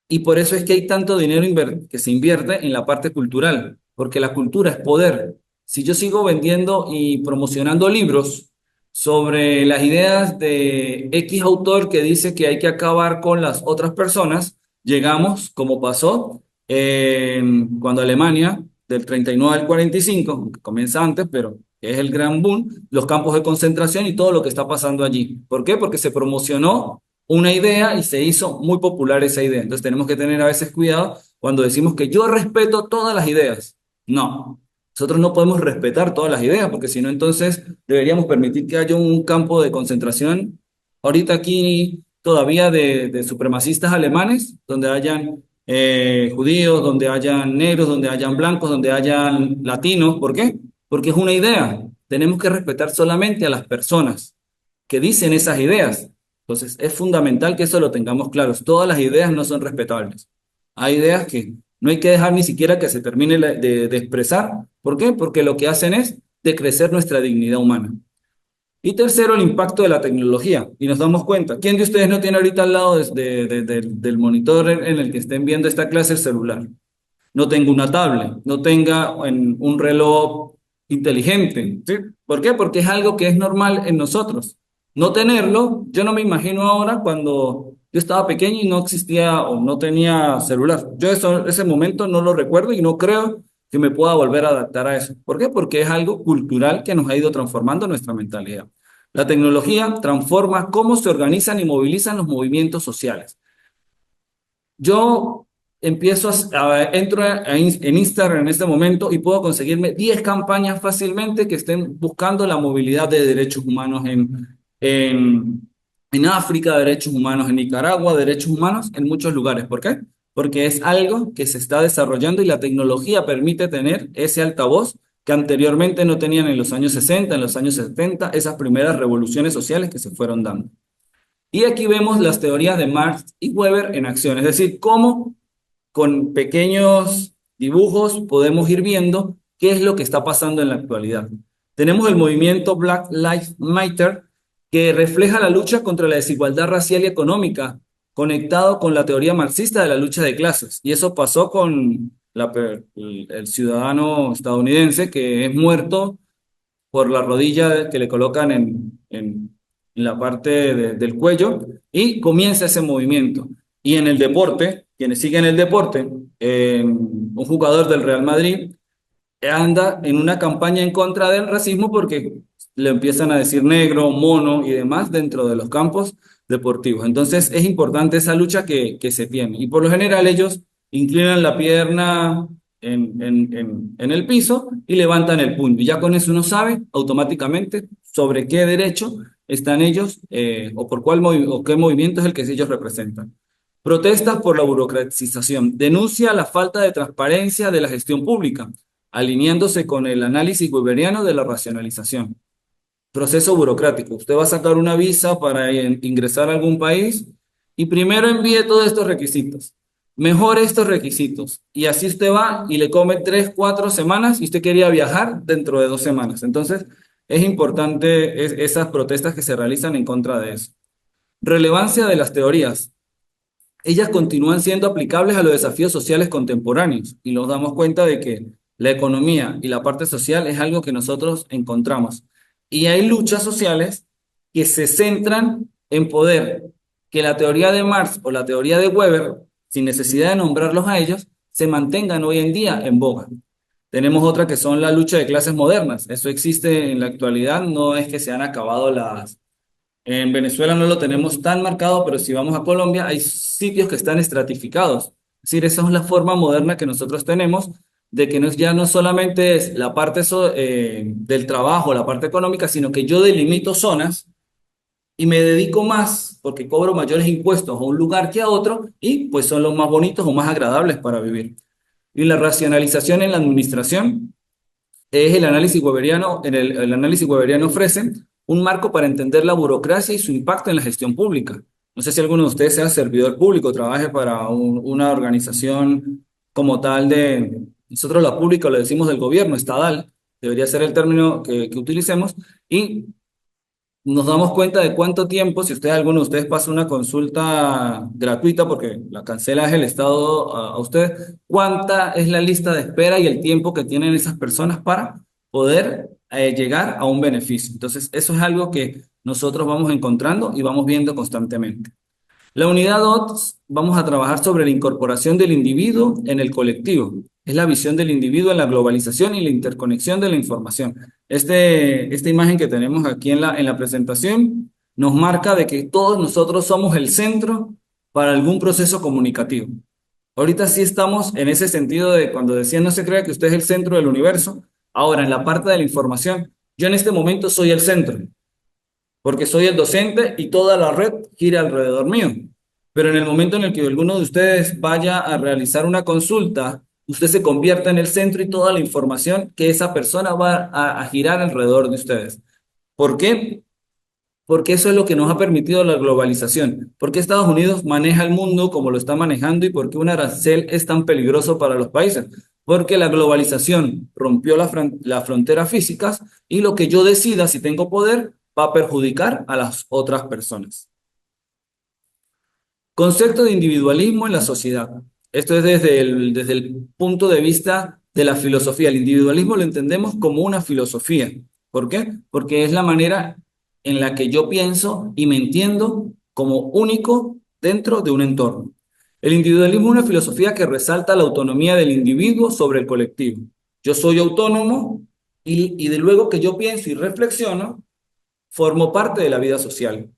Y por eso es que hay tanto dinero que se invierte en la parte cultural, porque la cultura es poder. Si yo sigo vendiendo y promocionando libros sobre las ideas de X autor que dice que hay que acabar con las otras personas, llegamos, como pasó cuando Alemania, del 39 al 45, que comienza antes, pero es el gran boom, los campos de concentración y todo lo que está pasando allí. ¿Por qué? Porque se promocionó una idea y se hizo muy popular esa idea. Entonces tenemos que tener a veces cuidado cuando decimos que yo respeto todas las ideas. No, nosotros no podemos respetar todas las ideas porque si no, entonces deberíamos permitir que haya un campo de concentración ahorita aquí todavía de supremacistas alemanes, donde hayan judíos, donde hayan negros, donde hayan blancos, donde hayan latinos. ¿Por qué? Porque es una idea. Tenemos que respetar solamente a las personas que dicen esas ideas. Entonces, es fundamental que eso lo tengamos claro. Todas las ideas no son respetables. Hay ideas que no hay que dejar ni siquiera que se termine de expresar. ¿Por qué? Porque lo que hacen es decrecer nuestra dignidad humana. Y tercero, el impacto de la tecnología. Y nos damos cuenta, ¿quién de ustedes no tiene ahorita al lado del monitor en el que estén viendo esta clase el celular? No tenga una tablet, no tenga un reloj inteligente. ¿Sí? ¿Por qué? Porque es algo que es normal en nosotros. No tenerlo, yo no me imagino ahora cuando yo estaba pequeño y no existía o no tenía celular. Yo ese momento no lo recuerdo y no creo que me pueda volver a adaptar a eso. ¿Por qué? Porque es algo cultural que nos ha ido transformando nuestra mentalidad. La tecnología transforma cómo se organizan y movilizan los movimientos sociales. Yo entro en Instagram en este momento y puedo conseguirme 10 campañas fácilmente que estén buscando la movilidad de derechos humanos en África, derechos humanos en Nicaragua, derechos humanos en muchos lugares. ¿Por qué? Porque es algo que se está desarrollando y la tecnología permite tener ese altavoz que anteriormente no tenían en los años 60, en los años 70, esas primeras revoluciones sociales que se fueron dando. Y aquí vemos las teorías de Marx y Weber en acción, es decir, cómo con pequeños dibujos podemos ir viendo qué es lo que está pasando en la actualidad. Tenemos el movimiento Black Lives Matter, que refleja la lucha contra la desigualdad racial y económica, conectado con la teoría marxista de la lucha de clases. Y eso pasó con el ciudadano estadounidense que es muerto por la rodilla que le colocan en la parte del cuello y comienza ese movimiento. Y en el deporte, quienes siguen el deporte, un jugador del Real Madrid anda en una campaña en contra del racismo porque le empiezan a decir negro, mono y demás dentro de los campos deportivos. Entonces es importante esa lucha que se tiene. Y por lo general ellos inclinan la pierna en el piso y levantan el puño. Y ya con eso uno sabe automáticamente sobre qué derecho están ellos o por o qué movimiento es el que ellos representan. Protestas por la burocratización. Denuncia la falta de transparencia de la gestión pública, alineándose con el análisis weberiano de la racionalización. Proceso burocrático. Usted va a sacar una visa para ingresar a algún país y primero envíe todos estos requisitos. Mejore estos requisitos. Y así usted va y le come 3, 4 semanas y usted quería viajar dentro de 2 semanas. Entonces, es importante esas protestas que se realizan en contra de eso. Relevancia de las teorías. Ellas continúan siendo aplicables a los desafíos sociales contemporáneos y nos damos cuenta de que la economía y la parte social es algo que nosotros encontramos. Y hay luchas sociales que se centran en poder que la teoría de Marx o la teoría de Weber, sin necesidad de nombrarlos a ellos, se mantengan hoy en día en boga. Tenemos otra que son la lucha de clases modernas. Eso existe en la actualidad, no es que se han acabado en Venezuela no lo tenemos tan marcado, pero si vamos a Colombia, hay sitios que están estratificados. Es decir, esa es la forma moderna que nosotros tenemos de que ya no solamente es la parte del trabajo, la parte económica, sino que yo delimito zonas y me dedico más porque cobro mayores impuestos a un lugar que a otro y pues son los más bonitos o más agradables para vivir. Y la racionalización en la administración es el análisis weberiano, el análisis weberiano ofrece un marco para entender la burocracia y su impacto en la gestión pública. No sé si alguno de ustedes sea servidor público, trabaje para una organización como tal nosotros la pública lo decimos del gobierno, estatal, debería ser el término que utilicemos, y nos damos cuenta de cuánto tiempo, si alguno de ustedes pasa una consulta gratuita, porque la cancela es el Estado a ustedes, cuánta es la lista de espera y el tiempo que tienen esas personas para poder llegar a un beneficio. Entonces, eso es algo que nosotros vamos encontrando y vamos viendo constantemente. La unidad 2, vamos a trabajar sobre la incorporación del individuo en el colectivo. Es la visión del individuo en la globalización y la interconexión de la información. Esta imagen que tenemos aquí en la presentación nos marca de que todos nosotros somos el centro para algún proceso comunicativo. Ahorita sí estamos en ese sentido de cuando decían no se crea que usted es el centro del universo. Ahora, en la parte de la información, yo en este momento soy el centro porque soy el docente y toda la red gira alrededor mío. Pero en el momento en el que alguno de ustedes vaya a realizar una consulta, usted se convierta en el centro y toda la información que esa persona va a girar alrededor de ustedes. ¿Por qué? Porque eso es lo que nos ha permitido la globalización. ¿Por qué Estados Unidos maneja el mundo como lo está manejando y por qué un arancel es tan peligroso para los países? Porque la globalización rompió las fronteras físicas y lo que yo decida, si tengo poder, va a perjudicar a las otras personas. Concepto de individualismo en la sociedad. Esto es desde el punto de vista de la filosofía. El individualismo lo entendemos como una filosofía. ¿Por qué? Porque es la manera en la que yo pienso y me entiendo como único dentro de un entorno. El individualismo es una filosofía que resalta la autonomía del individuo sobre el colectivo. Yo soy autónomo y de luego que yo pienso y reflexiono, formo parte de la vida social.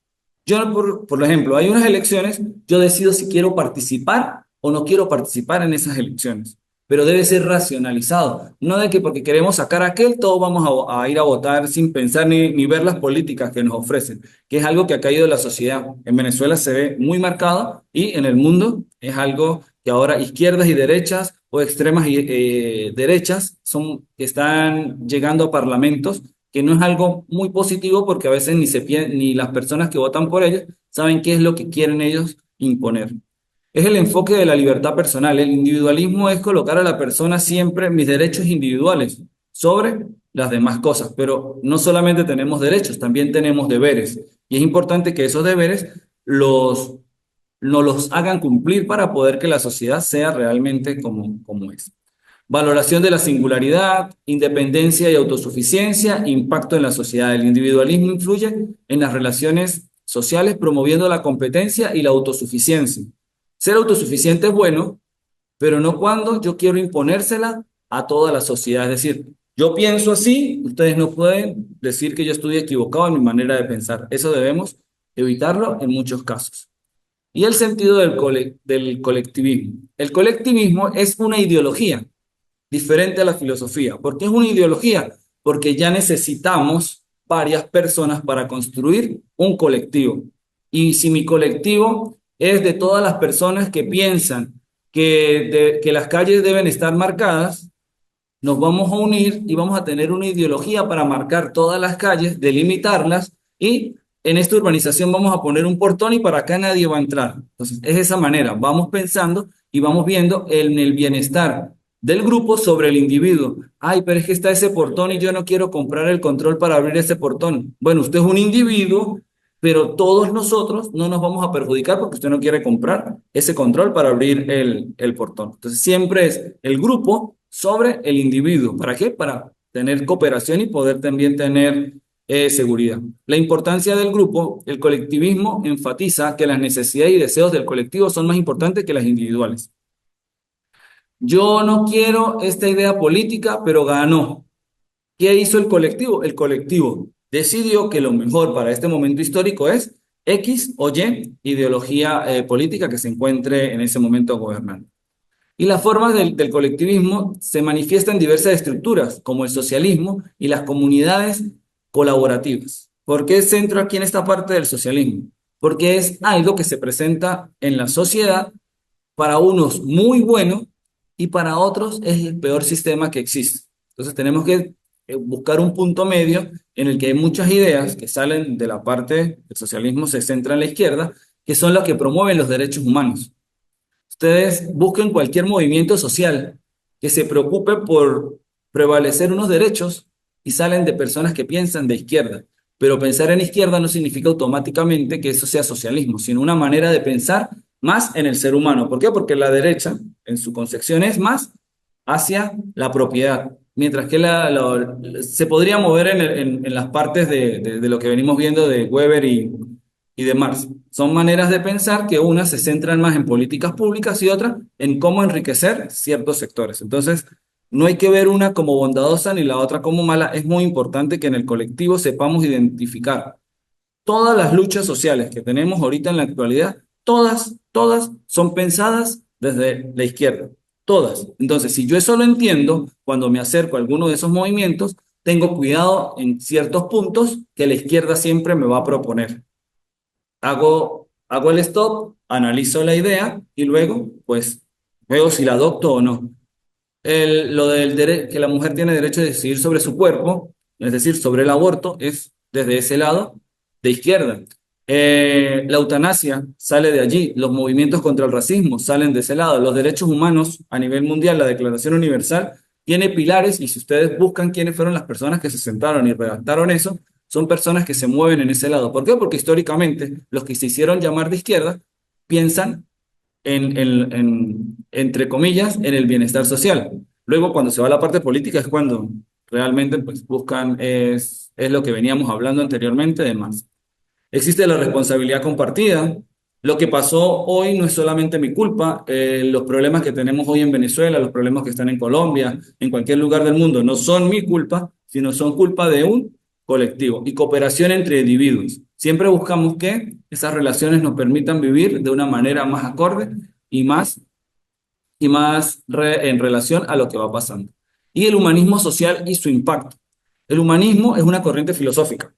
Yo, por ejemplo, hay unas elecciones, yo decido si quiero participar o no quiero participar en esas elecciones, pero debe ser racionalizado, no de que porque queremos sacar a aquel, todos vamos a ir a votar sin pensar ni ver las políticas que nos ofrecen, que es algo que ha caído de la sociedad. En Venezuela se ve muy marcado y en el mundo es algo que ahora izquierdas y derechas o extremas y derechas que están llegando a parlamentos que no es algo muy positivo porque a veces ni las personas que votan por ellos saben qué es lo que quieren ellos imponer. Es el enfoque de la libertad personal. El individualismo es colocar a la persona siempre mis derechos individuales sobre las demás cosas, pero no solamente tenemos derechos, también tenemos deberes. Y es importante que esos deberes nos los hagan cumplir para poder que la sociedad sea realmente como es. Valoración de la singularidad, independencia y autosuficiencia, impacto en la sociedad. El individualismo influye en las relaciones sociales promoviendo la competencia y la autosuficiencia. Ser autosuficiente es bueno, pero no cuando yo quiero imponérsela a toda la sociedad. Es decir, yo pienso así, ustedes no pueden decir que yo estoy equivocado en mi manera de pensar. Eso debemos evitarlo en muchos casos. Y el sentido del colectivismo. El colectivismo es una ideología diferente a la filosofía. ¿Por qué es una ideología? Porque ya necesitamos varias personas para construir un colectivo. Y si mi colectivo es de todas las personas que piensan que las calles deben estar marcadas, nos vamos a unir y vamos a tener una ideología para marcar todas las calles, delimitarlas y en esta urbanización vamos a poner un portón y para acá nadie va a entrar. Entonces, es esa manera, vamos pensando y vamos viendo en el bienestar del grupo sobre el individuo. Ay, pero es que está ese portón y yo no quiero comprar el control para abrir ese portón. Bueno, usted es un individuo, pero todos nosotros no nos vamos a perjudicar porque usted no quiere comprar ese control para abrir el portón. Entonces, siempre es el grupo sobre el individuo. ¿Para qué? Para tener cooperación y poder también tener seguridad. La importancia del grupo, el colectivismo enfatiza que las necesidades y deseos del colectivo son más importantes que las individuales. Yo no quiero esta idea política, pero ganó. ¿Qué hizo el colectivo? El colectivo decidió que lo mejor para este momento histórico es X o Y ideología política que se encuentre en ese momento gobernando. Y las formas del colectivismo se manifiestan en diversas estructuras, como el socialismo y las comunidades colaborativas. ¿Por qué centro aquí en esta parte del socialismo? Porque es algo que se presenta en la sociedad para unos muy bueno y para otros es el peor sistema que existe. Entonces tenemos que buscar un punto medio en el que hay muchas ideas que salen de la parte del socialismo, se centra en la izquierda, que son las que promueven los derechos humanos. Ustedes busquen cualquier movimiento social que se preocupe por prevalecer unos derechos y salen de personas que piensan de izquierda. Pero pensar en izquierda no significa automáticamente que eso sea socialismo, sino una manera de pensar más en el ser humano. ¿Por qué? Porque la derecha, en su concepción, es más hacia la propiedad, mientras que se podría mover en las partes de lo que venimos viendo de Weber y de Marx. Son maneras de pensar que unas se centran más en políticas públicas y otras en cómo enriquecer ciertos sectores. Entonces, no hay que ver una como bondadosa ni la otra como mala. Es muy importante que en el colectivo sepamos identificar todas las luchas sociales que tenemos ahorita en la actualidad, todas son pensadas desde la izquierda. Todas. Entonces, si yo eso lo entiendo, cuando me acerco a alguno de esos movimientos, tengo cuidado en ciertos puntos que la izquierda siempre me va a proponer. Hago Hago el stop, analizo la idea y luego, pues, veo si la adopto o no. Lo que la mujer tiene derecho de decidir sobre su cuerpo, es decir, sobre el aborto, es desde ese lado de izquierda. La eutanasia sale de allí, los movimientos contra el racismo salen de ese lado, los derechos humanos a nivel mundial, la Declaración Universal tiene pilares y si ustedes buscan quiénes fueron las personas que se sentaron y redactaron eso, son personas que se mueven en ese lado. ¿Por qué? Porque históricamente los que se hicieron llamar de izquierda piensan entre comillas, en el bienestar social. Luego, cuando se va a la parte política, es cuando realmente pues, buscan, es lo que veníamos hablando anteriormente de más. Existe la responsabilidad compartida. Lo que pasó hoy no es solamente mi culpa. Los problemas que tenemos hoy en Venezuela, los problemas que están en Colombia, en cualquier lugar del mundo, no son mi culpa, sino son culpa de un colectivo y cooperación entre individuos. Siempre buscamos que esas relaciones nos permitan vivir de una manera más acorde y en relación a lo que va pasando. Y el humanismo social y su impacto. El humanismo es una corriente filosófica.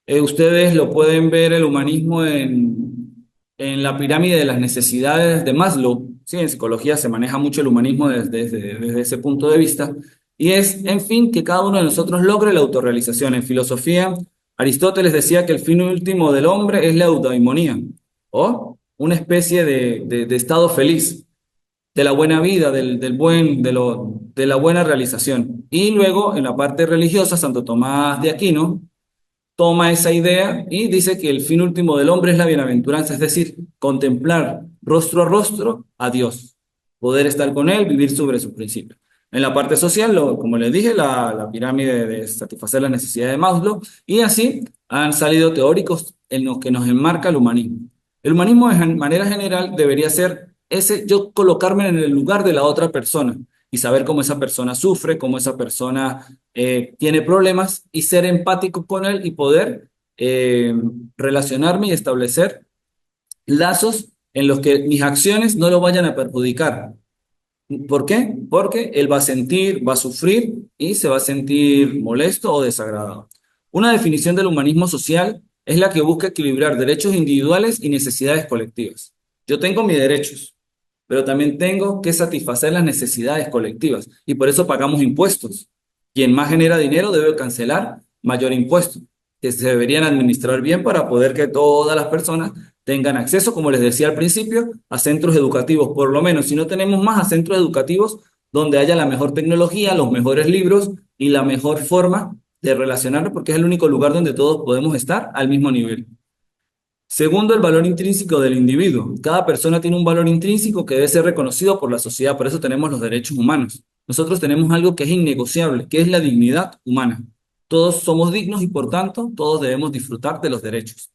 Ustedes lo pueden ver el humanismo en la pirámide de las necesidades de Maslow. Sí, en psicología se maneja mucho el humanismo desde ese punto de vista. Y es, en fin, que cada uno de nosotros logre la autorrealización. En filosofía, Aristóteles decía que el fin último del hombre es la eudaimonía, o una especie de estado feliz, de la buena vida, de la buena realización. Y luego, en la parte religiosa, Santo Tomás de Aquino toma esa idea y dice que el fin último del hombre es la bienaventuranza, es decir, contemplar rostro a rostro a Dios, poder estar con Él, vivir sobre sus principios. En la parte social, como les dije, la pirámide de satisfacer las necesidades de Maslow, y así han salido teóricos en los que nos enmarca el humanismo. El humanismo, de manera general, debería ser ese yo colocarme en el lugar de la otra persona y saber cómo esa persona sufre, cómo esa persona tiene problemas y ser empático con él y poder relacionarme y establecer lazos en los que mis acciones no lo vayan a perjudicar. ¿Por qué? Porque él va a sentir, va a sufrir y se va a sentir molesto o desagradado. Una definición del humanismo social es la que busca equilibrar derechos individuales y necesidades colectivas. Yo tengo mis derechos, pero también tengo que satisfacer las necesidades colectivas y por eso pagamos impuestos. Quien más genera dinero debe cancelar mayor impuesto, que se deberían administrar bien para poder que todas las personas tengan acceso, como les decía al principio, a centros educativos, por lo menos, si no tenemos más, a centros educativos donde haya la mejor tecnología, los mejores libros y la mejor forma de relacionarnos, porque es el único lugar donde todos podemos estar al mismo nivel. Segundo, el valor intrínseco del individuo. Cada persona tiene un valor intrínseco que debe ser reconocido por la sociedad, por eso tenemos los derechos humanos. Nosotros tenemos algo que es innegociable, que es la dignidad humana. Todos somos dignos y por tanto todos debemos disfrutar de los derechos.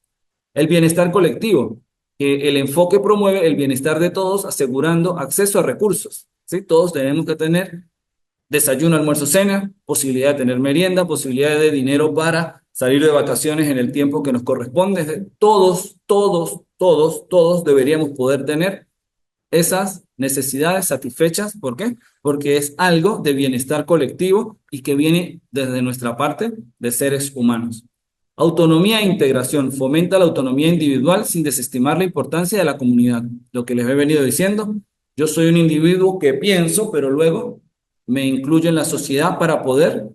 El bienestar colectivo, que el enfoque promueve el bienestar de todos asegurando acceso a recursos. ¿Sí? Todos tenemos que tener desayuno, almuerzo, cena, posibilidad de tener merienda, posibilidad de dinero para salir de vacaciones en el tiempo que nos corresponde. Todos deberíamos poder tener esas necesidades satisfechas. ¿Por qué? Porque es algo de bienestar colectivo y que viene desde nuestra parte de seres humanos. Autonomía e integración. Fomenta la autonomía individual sin desestimar la importancia de la comunidad. Lo que les he venido diciendo, yo soy un individuo que pienso, pero luego me incluyo en la sociedad para poder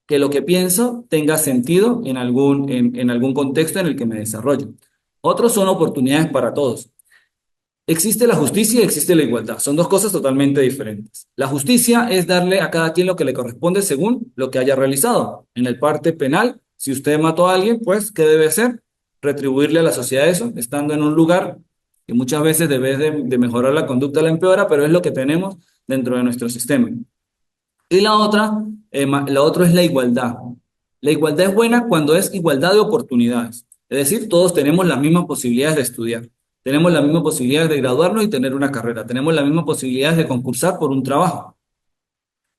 que lo que pienso tenga sentido en algún contexto en el que me desarrollo. Otros son oportunidades para todos. Existe la justicia y existe la igualdad. Son dos cosas totalmente diferentes. La justicia es darle a cada quien lo que le corresponde según lo que haya realizado. En el parte penal, si usted mató a alguien, pues, ¿qué debe hacer? Retribuirle a la sociedad eso, estando en un lugar que muchas veces debe de mejorar la conducta, la empeora, pero es lo que tenemos dentro de nuestro sistema. Y la otra es la igualdad. La igualdad es buena cuando es igualdad de oportunidades. Es decir, todos tenemos las mismas posibilidades de estudiar. Tenemos las mismas posibilidades de graduarnos y tener una carrera. Tenemos las mismas posibilidades de concursar por un trabajo.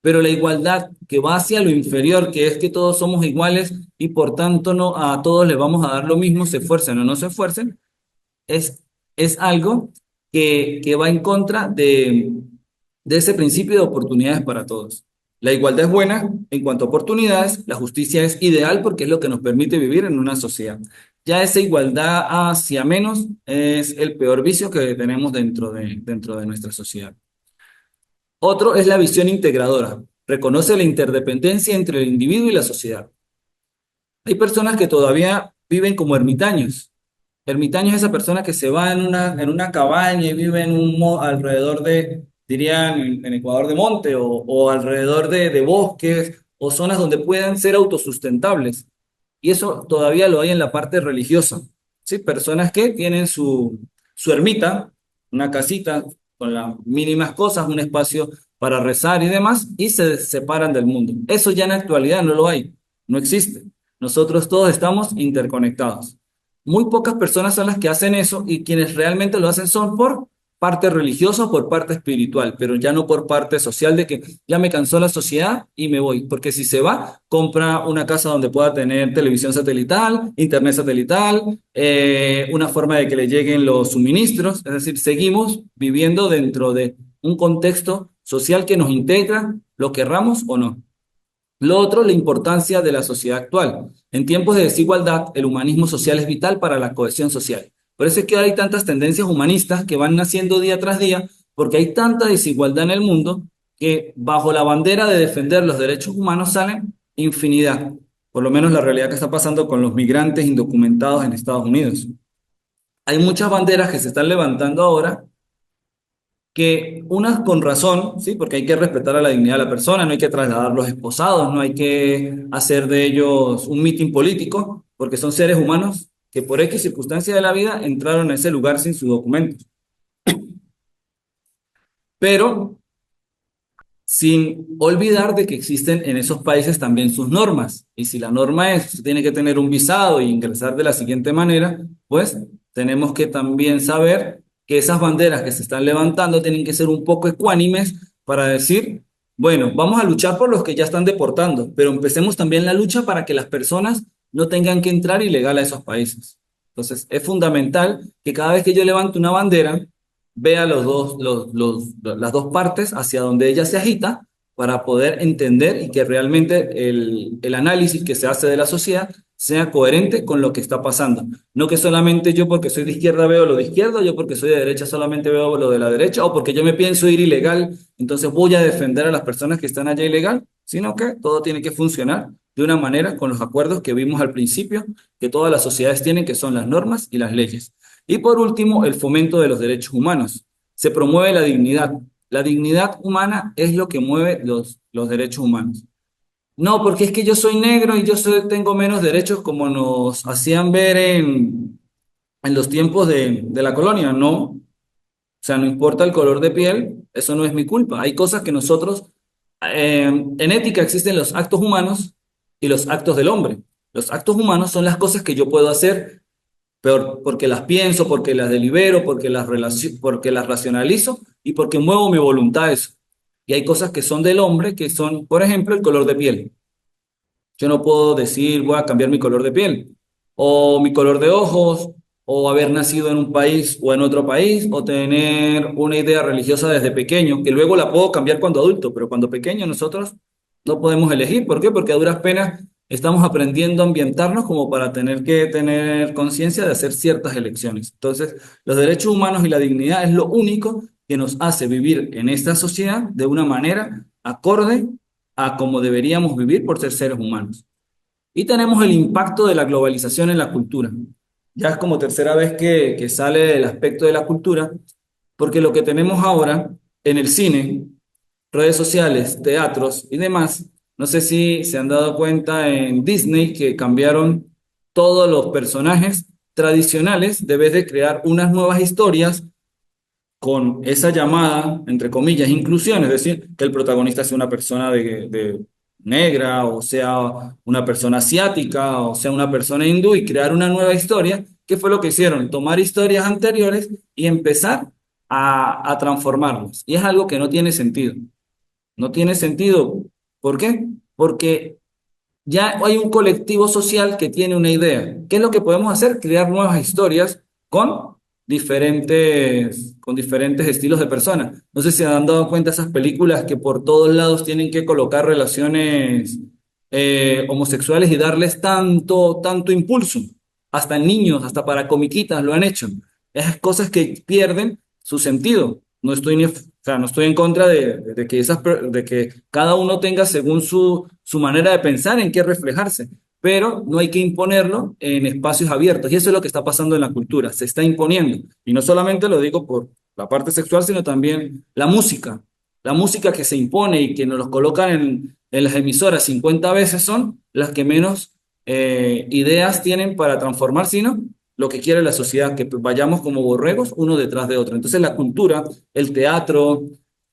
Pero la igualdad que va hacia lo inferior, que es que todos somos iguales y por tanto no a todos les vamos a dar lo mismo, se esfuercen o no se esfuercen, es algo que va en contra de ese principio de oportunidades para todos. La igualdad es buena en cuanto a oportunidades, la justicia es ideal porque es lo que nos permite vivir en una sociedad. ya esa igualdad hacia menos es el peor vicio que tenemos dentro de nuestra sociedad. Otro es la visión integradora. Reconoce la interdependencia entre el individuo y la sociedad. Hay personas que todavía viven como ermitaños. Ermitaño es esa persona que se va en una cabaña y vive alrededor de, dirían en Ecuador, de monte o alrededor de bosques o zonas donde puedan ser autosustentables. Y eso todavía lo hay en la parte religiosa. ¿Sí? Personas que tienen su ermita, una casita con las mínimas cosas, un espacio para rezar y demás, y se separan del mundo. Eso ya en la actualidad no lo hay, no existe. Nosotros todos estamos interconectados. Muy pocas personas son las que hacen eso y quienes realmente lo hacen son por parte religiosa o por parte espiritual, pero ya no por parte social de que ya me cansó la sociedad y me voy, porque si se va, compra una casa donde pueda tener televisión satelital, internet satelital, una forma de que le lleguen los suministros, es decir, seguimos viviendo dentro de un contexto social que nos integra, lo querramos o no. Lo otro, la importancia de la sociedad actual. En tiempos de desigualdad, el humanismo social es vital para la cohesión social. Por eso es que hay tantas tendencias humanistas que van naciendo día tras día, porque hay tanta desigualdad en el mundo que bajo la bandera de defender los derechos humanos salen infinidad. Por lo menos la realidad que está pasando con los migrantes indocumentados en Estados Unidos. Hay muchas banderas que se están levantando ahora que unas con razón, ¿sí? Porque hay que respetar a la dignidad de la persona, no hay que trasladarlos esposados, no hay que hacer de ellos un mitin político, porque son seres humanos que por X circunstancia de la vida entraron a ese lugar sin sus documentos. Pero sin olvidar de que existen en esos países también sus normas. Y si la norma es, usted tiene que tener un visado e ingresar de la siguiente manera, pues tenemos que también saber que esas banderas que se están levantando tienen que ser un poco ecuánimes para decir, bueno, vamos a luchar por los que ya están deportando, pero empecemos también la lucha para que las personas no tengan que entrar ilegal a esos países. Entonces, es fundamental que cada vez que yo levanto una bandera, vea las dos partes hacia donde ella se agita para poder entender y que realmente el análisis que se hace de la sociedad sea coherente con lo que está pasando. No que solamente yo porque soy de izquierda veo lo de izquierda, yo porque soy de derecha solamente veo lo de la derecha, o porque yo me pienso ir ilegal, entonces voy a defender a las personas que están allá ilegal, sino que todo tiene que funcionar de una manera con los acuerdos que vimos al principio, que todas las sociedades tienen, que son las normas y las leyes. Y por último, el fomento de los derechos humanos. Se promueve la dignidad. La dignidad humana es lo que mueve los derechos humanos. No, porque es que yo soy negro y tengo menos derechos como nos hacían ver en los tiempos de la colonia. No, o sea, no importa el color de piel, eso no es mi culpa. Hay cosas que nosotros, en ética existen los actos humanos y los actos del hombre. Los actos humanos son las cosas que yo puedo hacer pero porque las pienso, porque las delibero, porque las racionalizo y porque muevo mi voluntad a eso. Y hay cosas que son del hombre, que son, por ejemplo, el color de piel. Yo no puedo decir, voy a cambiar mi color de piel, o mi color de ojos, o haber nacido en un país o en otro país, o tener una idea religiosa desde pequeño, que luego la puedo cambiar cuando adulto, pero cuando pequeño nosotros no podemos elegir. ¿Por qué? Porque a duras penas estamos aprendiendo a ambientarnos como para tener que tener conciencia de hacer ciertas elecciones. Entonces, los derechos humanos y la dignidad es lo único que nos hace vivir en esta sociedad de una manera acorde a cómo deberíamos vivir por ser seres humanos. Y tenemos el impacto de la globalización en la cultura. Ya es como tercera vez que sale el aspecto de la cultura, porque lo que tenemos ahora en el cine, redes sociales, teatros y demás, no sé si se han dado cuenta en Disney que cambiaron todos los personajes tradicionales, de vez de crear unas nuevas historias con esa llamada, entre comillas, inclusión, es decir, que el protagonista sea una persona de negra, o sea una persona asiática, o sea una persona hindú, y crear una nueva historia. ¿Qué fue lo que hicieron? Tomar historias anteriores y empezar a transformarlas. Y es algo que no tiene sentido. No tiene sentido. ¿Por qué? Porque ya hay un colectivo social que tiene una idea. ¿Qué es lo que podemos hacer? Crear nuevas historias con diferentes estilos de personas. No sé si se han dado cuenta esas películas que por todos lados tienen que colocar relaciones homosexuales y darles tanto impulso. hasta en niños, hasta para comiquitas lo han hecho. Esas cosas que pierden su sentido. No estoy o sea, no estoy en contra de que de que cada uno tenga según su manera de pensar en qué reflejarse, pero no hay que imponerlo en espacios abiertos. Y eso es lo que está pasando en la cultura, se está imponiendo. Y no solamente lo digo por la parte sexual, sino también la música. La música que se impone y que nos los colocan en las emisoras 50 veces son las que menos ideas tienen para transformar, sino lo que quiere la sociedad, que vayamos como borregos uno detrás de otro. Entonces la cultura, el teatro,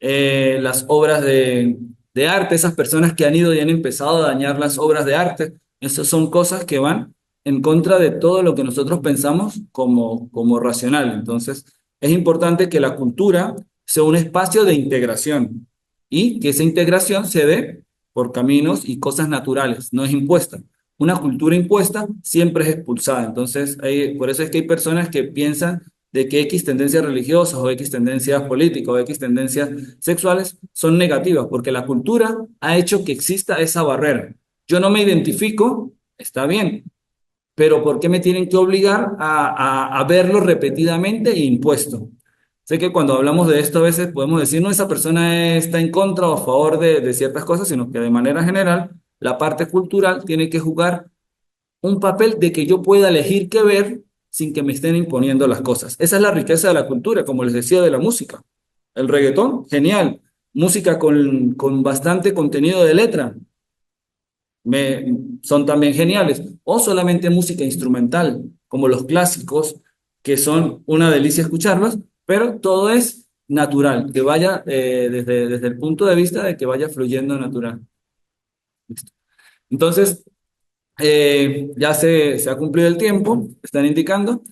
las obras de arte, esas personas que han ido y han empezado a dañar las obras de arte, esas son cosas que van en contra de todo lo que nosotros pensamos como racional. Entonces es importante que la cultura sea un espacio de integración y que esa integración se dé por caminos y cosas naturales, no es impuesta. Una cultura impuesta siempre es expulsada. Entonces, por eso es que hay personas que piensan de que X tendencias religiosas o X tendencias políticas o X tendencias sexuales son negativas, porque la cultura ha hecho que exista esa barrera. Yo no me identifico, está bien, pero ¿por qué me tienen que obligar a verlo repetidamente e impuesto? Sé que cuando hablamos de esto a veces podemos decir, no, esa persona está en contra o a favor de ciertas cosas, sino que de manera general la parte cultural tiene que jugar un papel de que yo pueda elegir qué ver sin que me estén imponiendo las cosas. Esa es la riqueza de la cultura, como les decía, de la música. El reggaetón, genial. Música con bastante contenido de letra, son también geniales. O solamente música instrumental, como los clásicos, que son una delicia escucharlos, pero todo es natural, que vaya desde el punto de vista de que vaya fluyendo natural. Listo. Entonces, ya se ha cumplido el tiempo, están indicando.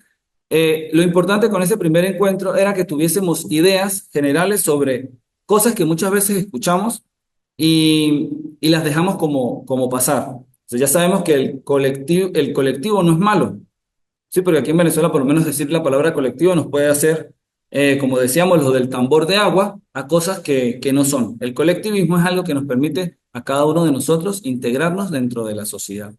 Lo importante con ese primer encuentro era que tuviésemos ideas generales sobre cosas que muchas veces escuchamos y las dejamos como pasar. Entonces ya sabemos que el colectivo no es malo, sí, porque aquí en Venezuela por lo menos decir la palabra colectivo nos puede hacer, como decíamos, lo del tambor de agua, a cosas que no son. El colectivismo es algo que nos permite a cada uno de nosotros integrarnos dentro de la sociedad.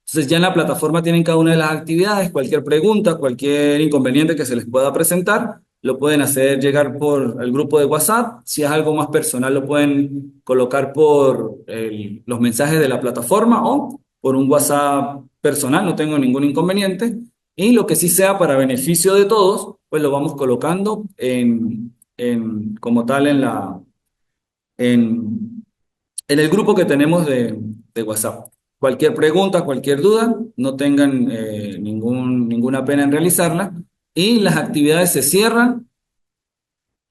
Entonces ya en la plataforma tienen cada una de las actividades, cualquier pregunta, cualquier inconveniente que se les pueda presentar, lo pueden hacer llegar por el grupo de WhatsApp. Si es algo más personal, lo pueden colocar por los mensajes de la plataforma o por un WhatsApp personal, no tengo ningún inconveniente. Y lo que sí sea para beneficio de todos, pues lo vamos colocando como tal en, en el grupo que tenemos de WhatsApp. Cualquier pregunta, cualquier duda, no tengan ninguna pena en realizarla. Y las actividades se cierran,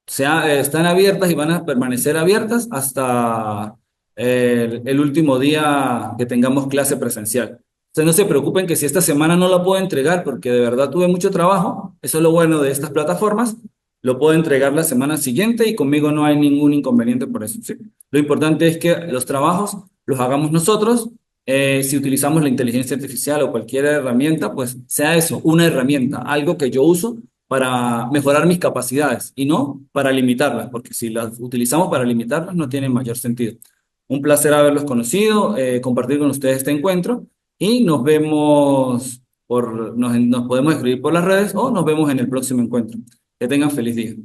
están abiertas y van a permanecer abiertas hasta el último día que tengamos clase presencial. Entonces no se preocupen que si esta semana no la puedo entregar porque de verdad tuve mucho trabajo, eso es lo bueno de estas plataformas, lo puedo entregar la semana siguiente y conmigo no hay ningún inconveniente por eso, ¿sí? Lo importante es que los trabajos los hagamos nosotros. Si utilizamos la inteligencia artificial o cualquier herramienta, pues sea eso, una herramienta, algo que yo uso para mejorar mis capacidades y no para limitarlas, porque si las utilizamos para limitarlas no tiene mayor sentido. Un placer haberlos conocido, compartir con ustedes este encuentro y nos vemos nos podemos escribir por las redes o nos vemos en el próximo encuentro. Que tengan feliz día.